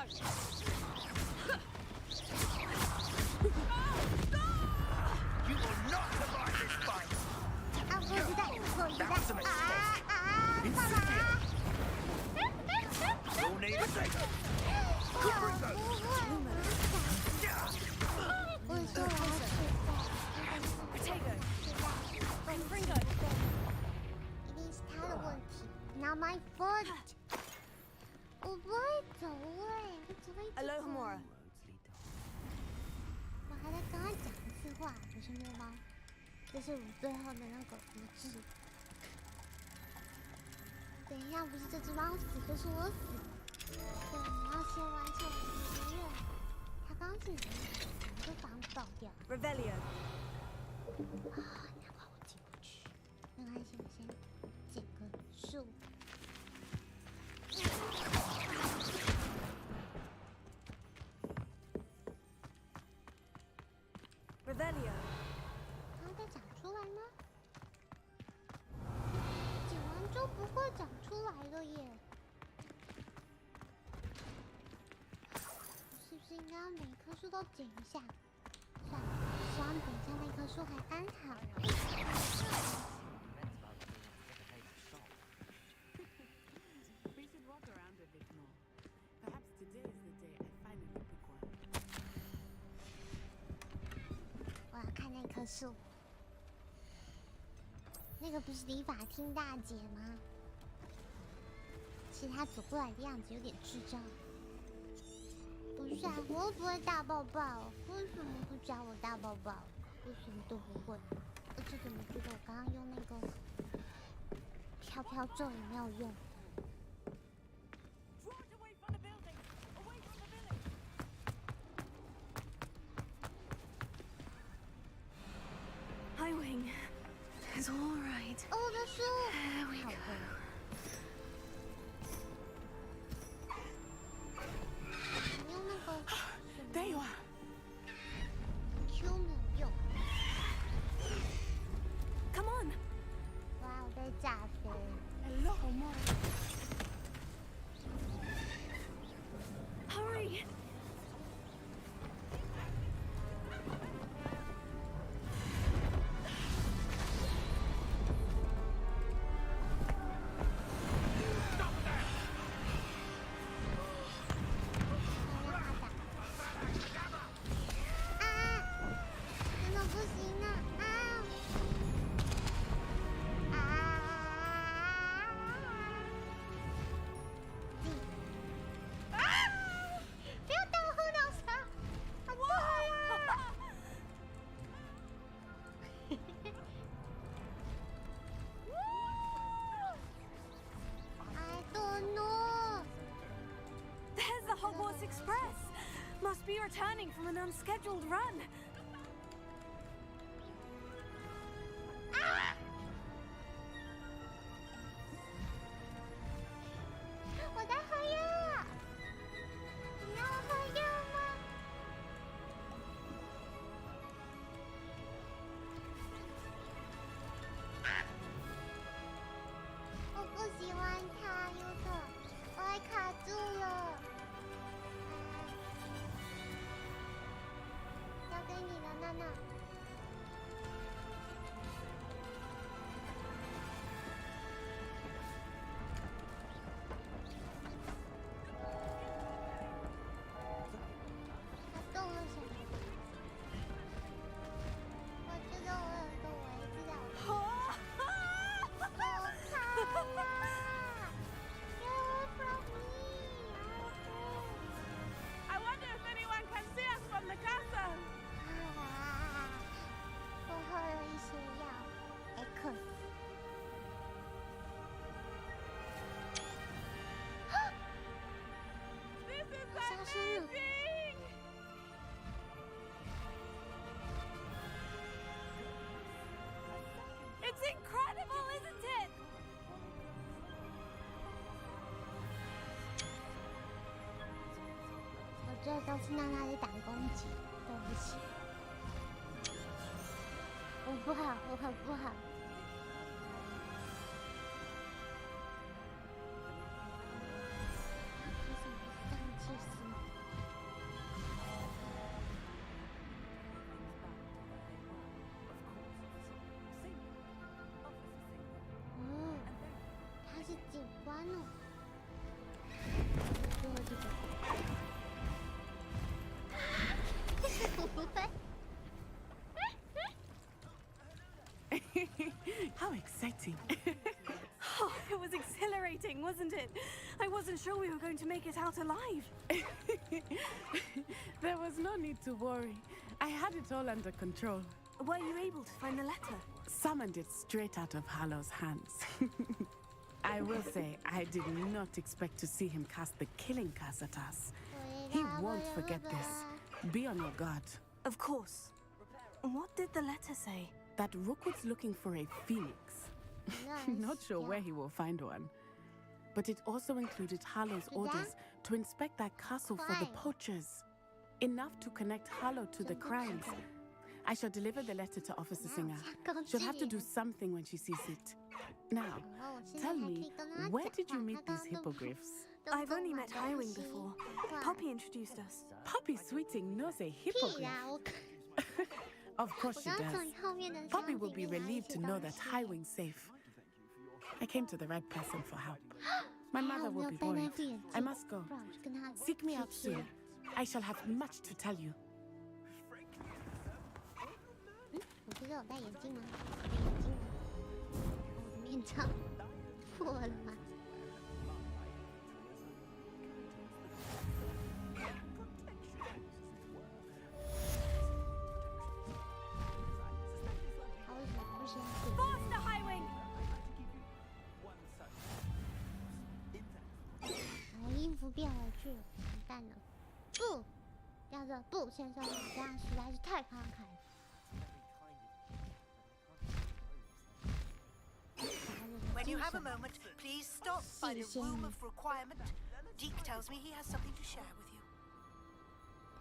You will not survive this fight! 啊，我子弹，我子弹！啊啊！干嘛？ my foot！ 我不会走哎，我只会走。Alohomora。我还在跟他讲一次话，不是没有吗？这是我们最后的那个无知。等一下，不是这只猫死，就是我死。对，你要先完成我的心愿。他刚刚是怎么就把它爆掉 Revelio。啊，难怪我进不去。没关系，我先捡个树。Revelio。它再长出来吗？捡完就不会长出来了耶。是不是应该要每棵树都捡一下？算了，希望等一下那棵树还安好。We should walk around a bit more. Perhaps today is the day I finally pick one. 我要看那棵树。那个不是理发厅大姐吗？其实她走过来的样子有点智障。不是啊，我又不会大抱抱，为什么不教我大抱抱？我什么都不会，而且怎么觉得我刚刚用那个飘飘咒也没有用？ Highwing. It's all right. 哦，我的书。 There we go. There you are. Q 没有用。 Come on. 哇，我被炸飞。 Alohomora. Hurry. Hogwarts Express! Must be returning from an unscheduled run. 我在喝药，你要我喝药吗？我不喜欢它，优特，我还卡住了。 交给你了，娜娜。他动了什么？我觉得我有一个围子在我头上。走开啦 ！Get away from me！ I wonder if anyone can see us from the castle. 我喝了一些药 ，X。杀生了。It's incredible, isn't it? 我觉得都是娜娜在挡攻击，对不起。 我不好，我很不好。为什么是上气死吗？哦，他是警官哦。最后这个。How exciting! Oh, it was exhilarating. terrifying, wasn't it? I wasn't sure we were going to make it out alive. There was no need to worry. I had it all under control. Were you able to find the letter? Summoned it straight out of Hallow's hands. I will say, I did not expect to see him cast the killing curse at us. He won't forget this. Be on your guard. Of course. What did the letter say? That Rookwood's looking for a phoenix. Not sure where he will find one. But it also included Harlow's orders to inspect that castle for the poachers. Enough to connect Harlow to the crimes. I shall deliver the letter to Officer Singer. She'll have to do something when she sees it. Now, tell me, where did you meet these hippogriffs? I've only met Highwing before. Poppy introduced us. Poppy Sweeting knows a hippogriff. Of course she does. Poppy will be relieved to know that Highwing's safe. I came to the right person for help. My mother will be worried. I must go. Seek me out soon. I shall have much to tell you. 我不是有戴眼镜吗？我的眼镜呢？我的面罩破了吗？他为什么不先点？ Highwing! 把音符变回去，完蛋了！不，要这不，先生，你这样实在是太慷慨了。 When you have a moment, please stop by the room of requirement. Deke tells me he has something to share with you.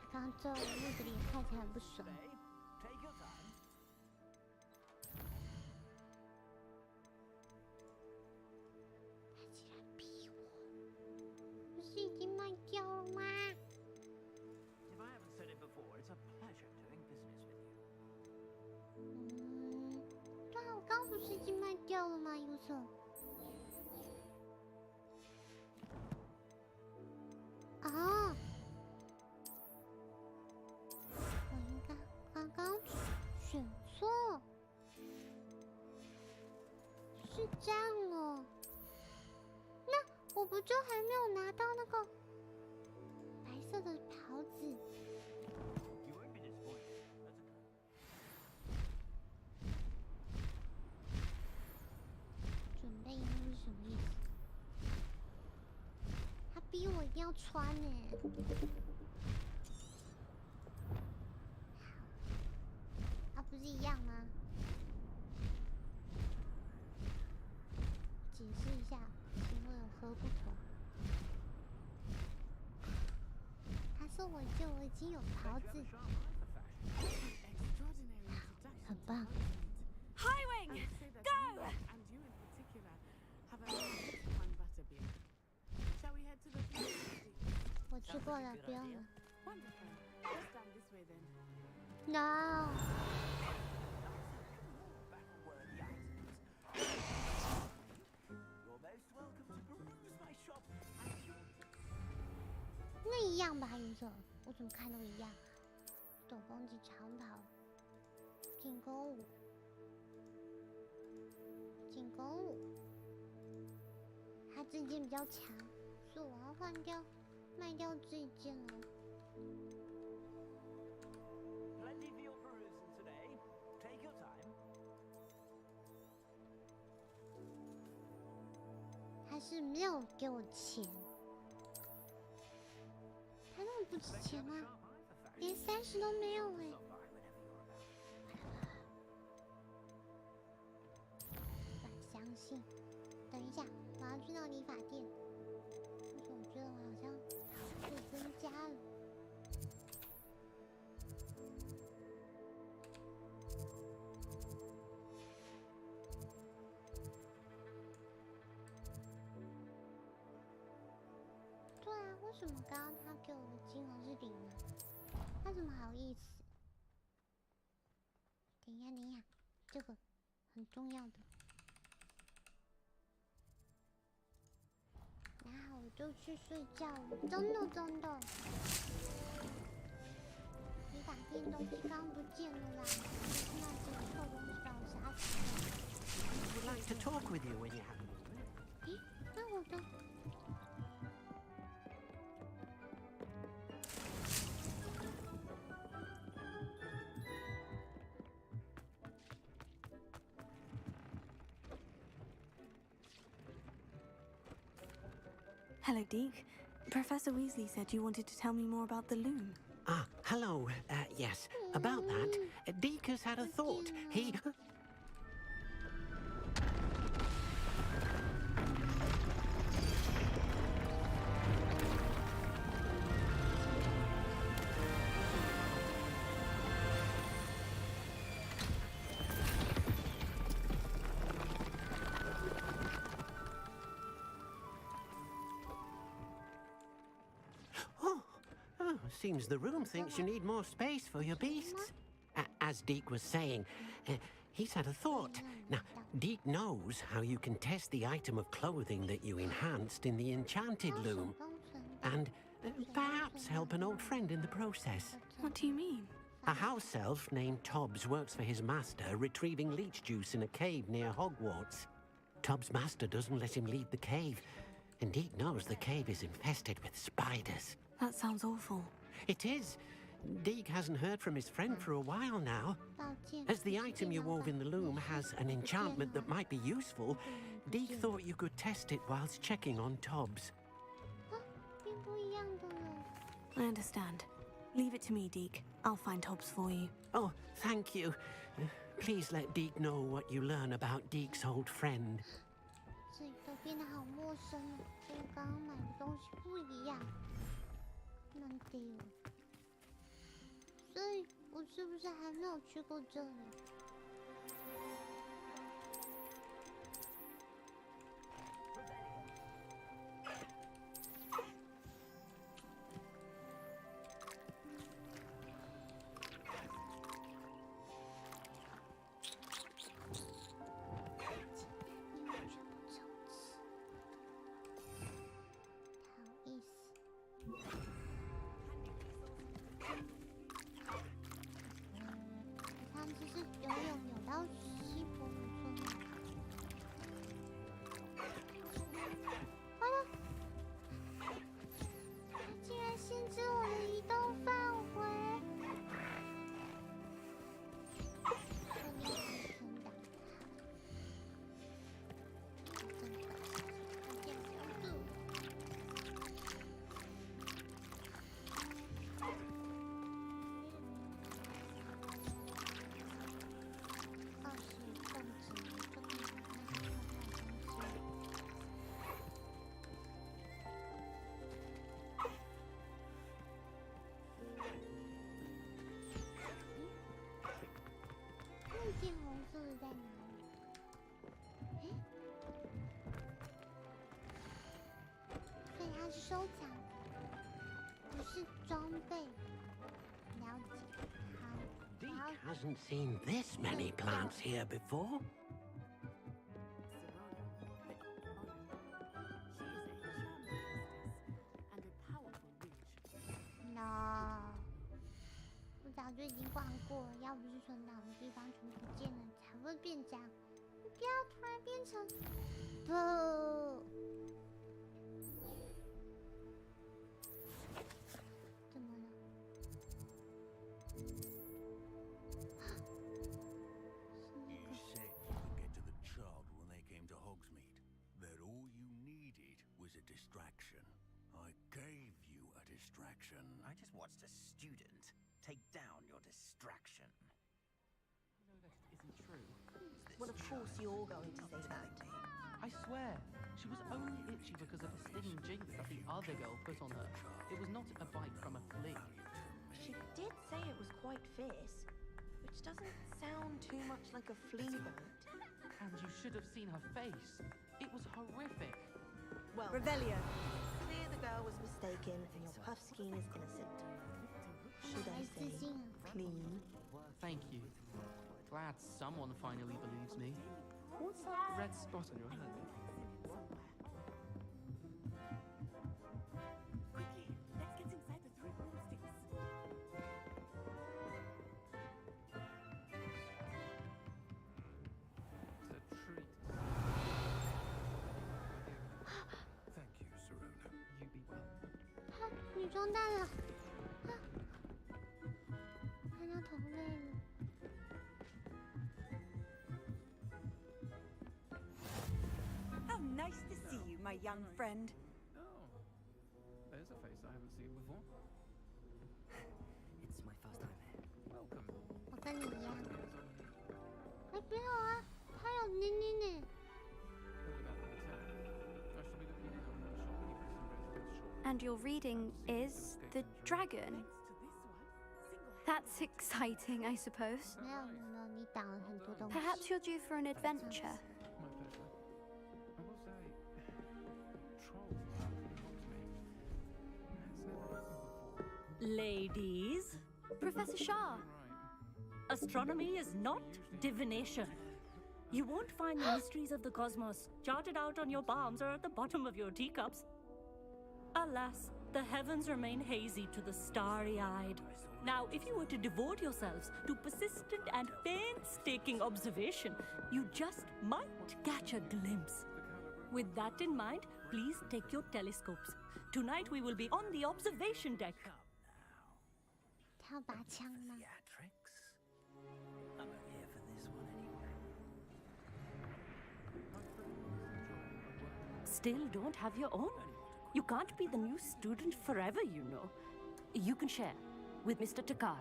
他刚刚皱的那个脸看起来很不爽。他竟然逼我，不是已经卖掉了吗？ If I haven't said it before, it's a pleasure doing business with you. 对啊，我刚不是已经卖掉了吗？有手。啊！我应该刚刚选错，是这样哦。那我不就还没有拿到那个白色的袍子？ You won't be disappointed. That's okay. 准备衣服是什么意思？他逼我一定要穿呢。啊，不是一样吗？解释一下，请问有何不同？他说我已经有袍子，很棒。 Highwing! Go! And you in particular have a fun butterbeer. Shall we head to the theater? 我吃过了，不用了。 Wonderful. Let's down this way then. No. You're most welcome to peruse my shop. 那一样吧，有手，我怎么看都一样。斗篷及长袍，进攻舞，进攻舞。他这件比较强，所以我要换掉，卖掉这一件了。 Plenty for your perusal today. Take your time. 他是没有给我钱，他那么不值钱吗？连30都没有哎、不敢相信。等一下，我要去那个理发店。为什么我觉得我好像桃税增加了？对啊，为什么刚刚他给我的金额是0呢？他怎么好意思？等一下，等一下，这个很重要的。然后我就去睡觉了，真的真的。理发店东西刚不见了啦，那只臭东西把我杀死了。 Would like to talk with you when you have a moment. 诶，那我的。Hello, Deke. Professor Weasley said you wanted to tell me more about the loom. Ah, hello. Yes, about that. Deke has had a thought. He... Seems the room thinks you need more space for your beasts. As Deke was saying, he's had a thought. Now, Deke knows how you can test the item of clothing that you enhanced in the enchanted loom. And perhaps help an old friend in the process. What do you mean? A house elf named Tobbs works for his master, retrieving leech juice in a cave near Hogwarts. Tobbs' master doesn't let him leave the cave, and Deke knows the cave is infested with spiders. That sounds awful. It is. Deke hasn't heard from his friend for a while now. As the item you wove in the loom has an enchantment that might be useful, Deke thought you could test it whilst checking on Tobbs. I understand. Leave it to me, Deke. I'll find Tobbs for you. Oh, thank you. Please let Deke know what you learn about Deke's old friend. 这里都变得好陌生了，跟刚刚买的东西不一样。难丢，所以我是不是还没有去过这里？变红色的在哪里？诶，所以它是收藏，不是装备。了解。好。Deke hasn't seen this many plants here before. No， 我早就已经逛过了，要不是存档的地方全部不见了，才会变这样。你不要突然变成不。怎么了？ You said you could get to the child when they came to Hogsmeade. That all you needed was a distraction. I gave you a distraction. I just watched a student take down your distraction. You know that isn't true. Well, of course you're going to say that. I swear, she was only itchy because of the stinging jinx that the other girl put on her. It was not a bite from a flea. She did say it was quite fierce, which doesn't sound too much like a flea bite. And you should have seen her face. It was horrific. Well, Revelio. Clear the girl was mistaken and your Puffskein is innocent. Should I say clean? Thank you. Glad someone finally believes me. What's that red spot on your hand? Quickly, let's get inside the three broomsticks. It's a treat. 装弹了！啊，看到同类了。How nice to see you, my young friend. Oh, there's a face I haven't seen before. It's my first time here. Welcome. 我跟你一样。哎，没有啊，他有妮妮呢。 And your reading is The Dragon. That's exciting, I suppose. 没有，你挡了很多东西。 Perhaps you're due for an adventure. My pleasure. I will say, troll has never happened before. Ladies, Professor Shah. astronomy is not divination. You won't find the mysteries of the cosmos charted out on your palms or at the bottom of your teacups. Alas, the heavens remain hazy to the starry-eyed. Now, if you were to devote yourselves to persistent and painstaking observation, you just might catch a glimpse. With that in mind, please take your telescopes. Tonight we will be on the observation deck. 他要拔枪吗？ I'm not here for this one anyway. Still don't have your own? You can't be the new student forever, you know. You can share with Mr. Takar.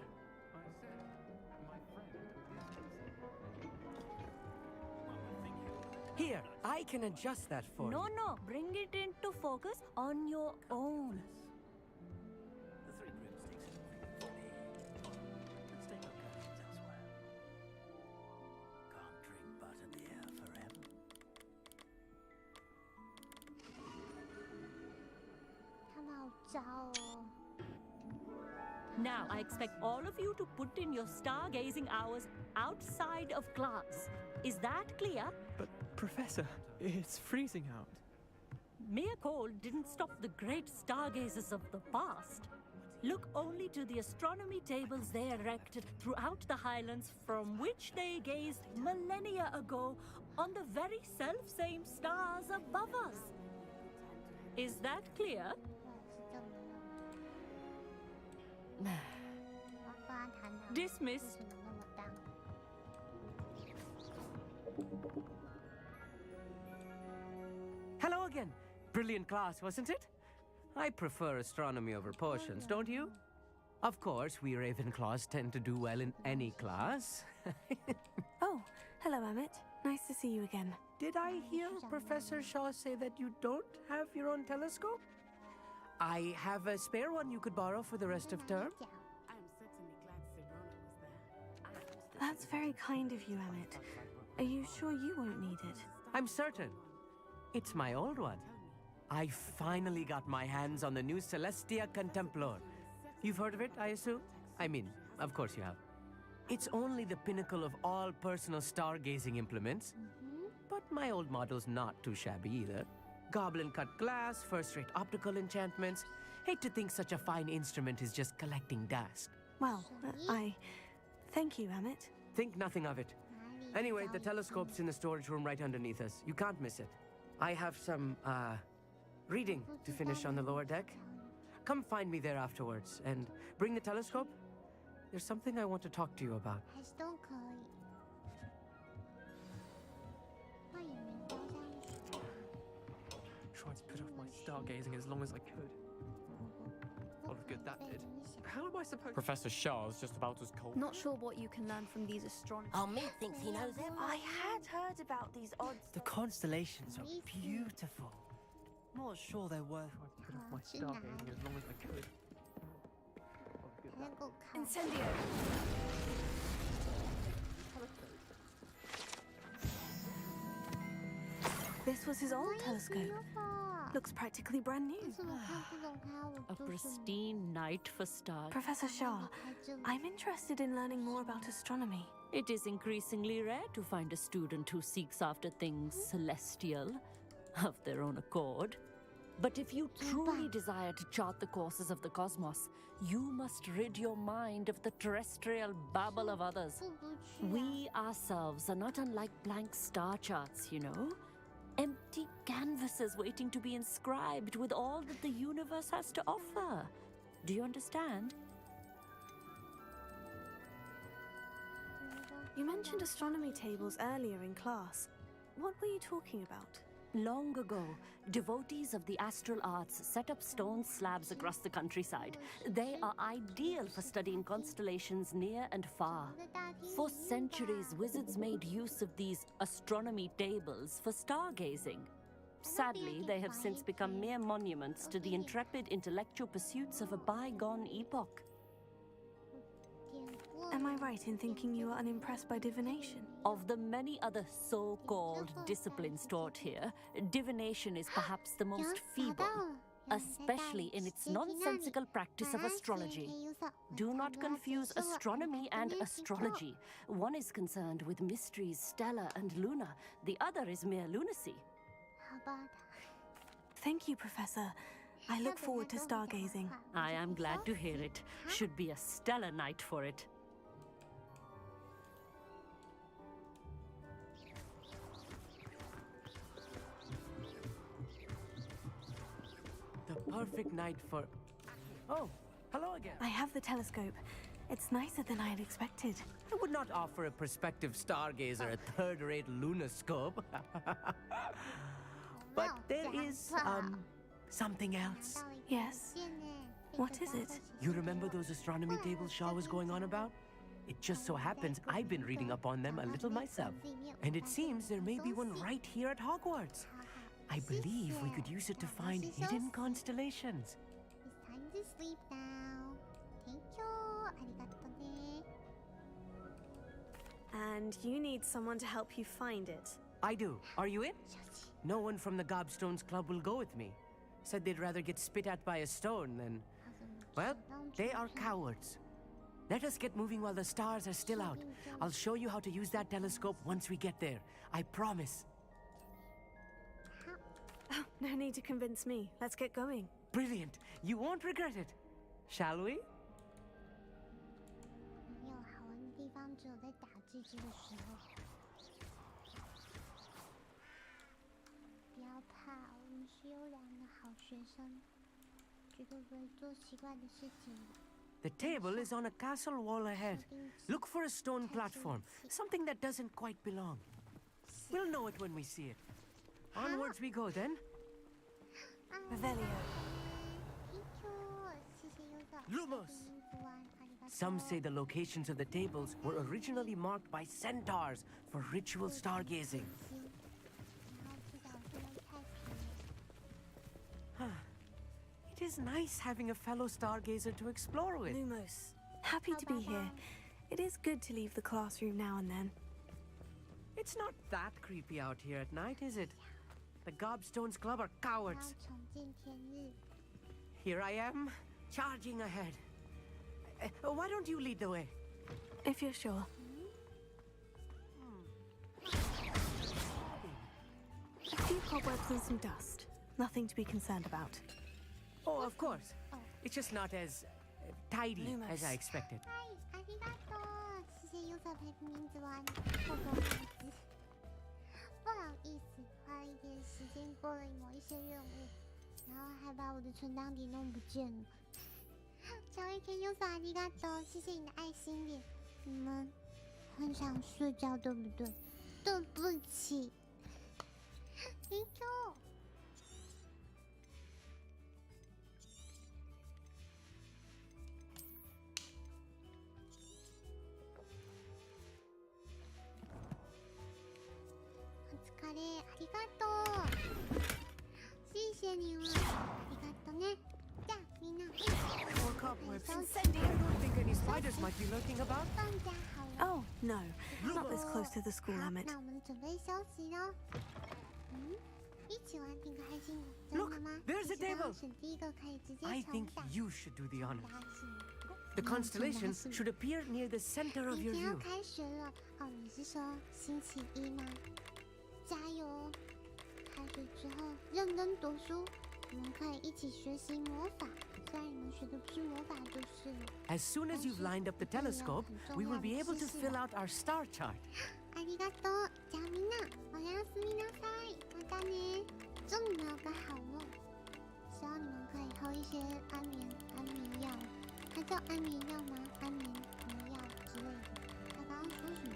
Here, I can adjust that for you. No, bring it into focus on your own. The three broomsticks is waiting for me. Let's take our curtains elsewhere. Can't drink butter beer forever. Now, I expect all of you to put in your stargazing hours outside of class. Is that clear? But, Professor, it's freezing out. Mere cold didn't stop the great stargazers of the past. Look only to the astronomy tables they erected throughout the highlands from which they gazed millennia ago on the very self-same stars above us. Is that clear? Dismissed. Hello again. Brilliant class, wasn't it? I prefer astronomy over potions, don't you? Of course, we Ravenclaws tend to do well in any class. Oh, hello, Emmett. Nice to see you again. Did I hear Professor Shaw say that you don't have your own telescope? I have a spare one you could borrow for the rest of term. I'm certainly glad Sirona was there. That's very kind of you, Emmett. Are you sure you won't need it? I'm certain. It's my old one. I finally got my hands on the new Celestia Contemplor. You've heard of it, I assume? I mean, of course you have. It's only the pinnacle of all personal stargazing implements. But my old model's not too shabby either. Goblin-cut glass, first-rate optical enchantments. Hate to think such a fine instrument is just collecting dust. Well, I... Thank you, Emmett. Think nothing of it. Anyway, the telescope's in the storage room right underneath us. You can't miss it. I have some, reading to finish on the lower deck. Come find me there afterwards, and bring the telescope. There's something I want to talk to you about. 还是都可以。那也没掉下去。 Tried to put off my stargazing as long as I could. A lot of good that did. How am I supposed? Professor Shah's just about as cold. Not sure what you can learn from these astronomers. Oh, me thinks he knows everything. I had heard about these odds. The constellations are beautiful. Not sure they're worth. Put off my stargazing as long as I could. Incendio! This was his old telescope. Looks practically brand new. A pristine night for stars. Professor Shah, I'm interested in learning more about astronomy. It is increasingly rare to find a student who seeks after things celestial of their own accord. But if you truly desire to chart the courses of the cosmos, you must rid your mind of the terrestrial babble of others. We ourselves are not unlike blank star charts, you know? Empty canvases waiting to be inscribed with all that the universe has to offer. Do you understand? You mentioned astronomy tables earlier in class. What were you talking about? Long ago, devotees of the astral arts set up stone slabs across the countryside. They are ideal for studying constellations near and far. For centuries, wizards made use of these astronomy tables for stargazing. Sadly, they have since become mere monuments to the intrepid intellectual pursuits of a bygone epoch. Am I right in thinking you are unimpressed by divination? Of the many other so-called disciplines taught here, divination is perhaps the most feeble, especially in its nonsensical practice of astrology. Do not confuse astronomy and astrology. One is concerned with mysteries stellar and lunar. The other is mere lunacy. Thank you, Professor. I look forward to stargazing. I am glad to hear it. Should be a stellar night for it. The perfect night for... Oh, hello again. I have the telescope. It's nicer than I had expected. I would not offer a prospective stargazer a third-rate lunoscope. But there is, something else. Yes? What is it? You remember those astronomy tables Shaw was going on about? It just so happens I've been reading up on them a little myself. And it seems there may be one right here at Hogwarts. I believe we could use it to find hidden constellations. It's time to sleep now. Thank you. Arigato ne. And you need someone to help you find it. I do. Are you in? No one from the Gobstones Club will go with me. Said they'd rather get spit at by a stone than... Well, they are cowards. Let us get moving while the stars are still out. I'll show you how to use that telescope once we get there. I promise. Oh, no need to convince me. Let's get going. Brilliant. You won't regret it. Shall we? 没有好玩的地方，只有在打字这个时候。不要怕，我们是优良的好学生，绝对不会做奇怪的事情的。 The table is on a castle wall ahead. Look for a stone platform, something that doesn't quite belong. We'll know it when we see it. Onwards we go then. Revelio. Lumos! Some say the locations of the tables were originally marked by centaurs for ritual stargazing. It is nice having a fellow stargazer to explore with. Lumos, happy to be here. It is good to leave the classroom now and then. It's not that creepy out here at night, is it? The Gobstones Club are cowards. Here I am, charging ahead. Why don't you lead the way? If you're sure. A few cobwebs and some dust. Nothing to be concerned about. Oh, of course. It's just not as tidy as I expected. 嗨，ありがとう。谢谢 user 陪名字玩霍格华兹。不好意思，花了一点时间过了某一些任务，然后还把我的存档点弄不见了。乔伊 K user ありがとう，谢谢你的爱心点。你们很想睡觉，对不对？对不起。Thank you。 お疲れ、ありがとう。谢谢你了，ありがとね。じゃあみんな、More cobwebs. I don't think any spiders might be lurking about. 放假好了。 Oh, no. Not this close to the school 好， limit. 那我们准备休息喽。一起玩挺开心的，真的吗？ there's a 你是刚 table. 选第一个可以直接 I 重 think 打。 you should do the honors. 答是你。 The constellation should appear near the center of 明 your 天要 view. 开学了哦，你是说星期一吗？加油哦！开学之后认真读书，我们可以一起学习魔法。虽然你们学的不是魔法就是了。 As soon as you've lined up the telescope, we will be able to fill out our star chart. ありがとう。じゃあみんなおやすみなさい。またね。祝你们有个好梦。知道你们可以喝一些安眠药，它叫安眠药吗？安眠药之类的。他刚刚说什么？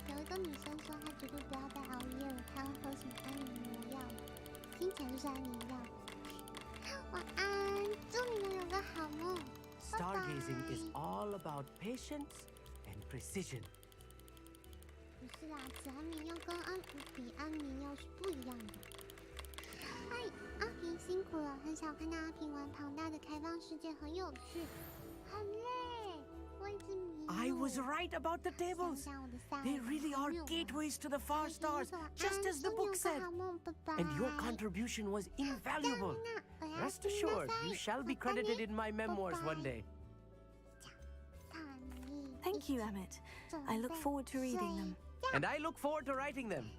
有一个女生说她绝对不要再熬夜了，她要喝什么安眠药？听起来就是安眠药。晚安，祝你们有个好梦。Stargazing is all about patience and precision. 不是啦，此安眠药跟比安眠药是不一样的。哎，阿平辛苦了，很少看到阿平玩庞大的开放世界，很有趣，很累，我一直迷路。I was right about the tables. They really are gateways to the far stars, just as the book said. And your contribution was invaluable. Rest assured, you shall be credited in my memoirs one day. Thank you, Emmett. I look forward to reading them. And I look forward to writing them.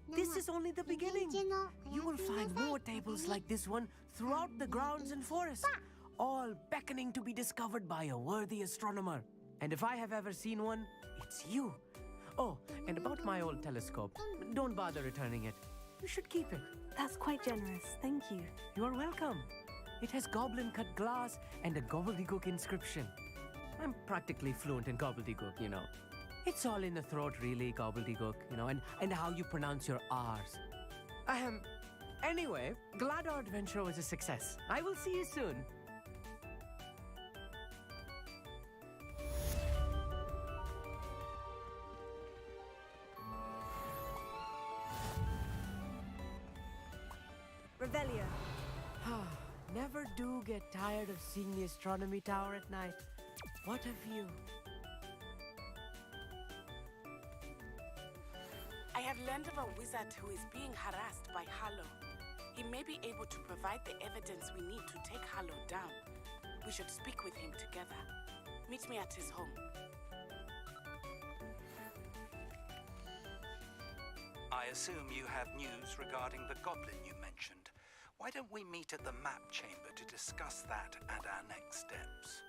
This is only the beginning. You will find more tables like this one throughout the grounds and forests, all beckoning to be discovered by a worthy astronomer. And if I have ever seen one, it's you. Oh, and about my old telescope, don't bother returning it. You should keep it. That's quite generous, thank you. You are welcome. It has goblin-cut glass and a gobbledygook inscription. I'm practically fluent in gobbledygook, you know. It's all in the throat, really, gobbledygook, you know, and how you pronounce your R's. Anyway, glad our adventure was a success. I will see you soon. Revelio. Never do get tired of seeing the astronomy tower at night. What a view. I have learned of a wizard who is being harassed by Harlow. He may be able to provide the evidence we need to take Harlow down. We should speak with him together. Meet me at his home. I assume you have news regarding the goblin you mentioned. Why don't we meet at the map chamber to discuss that and our next steps?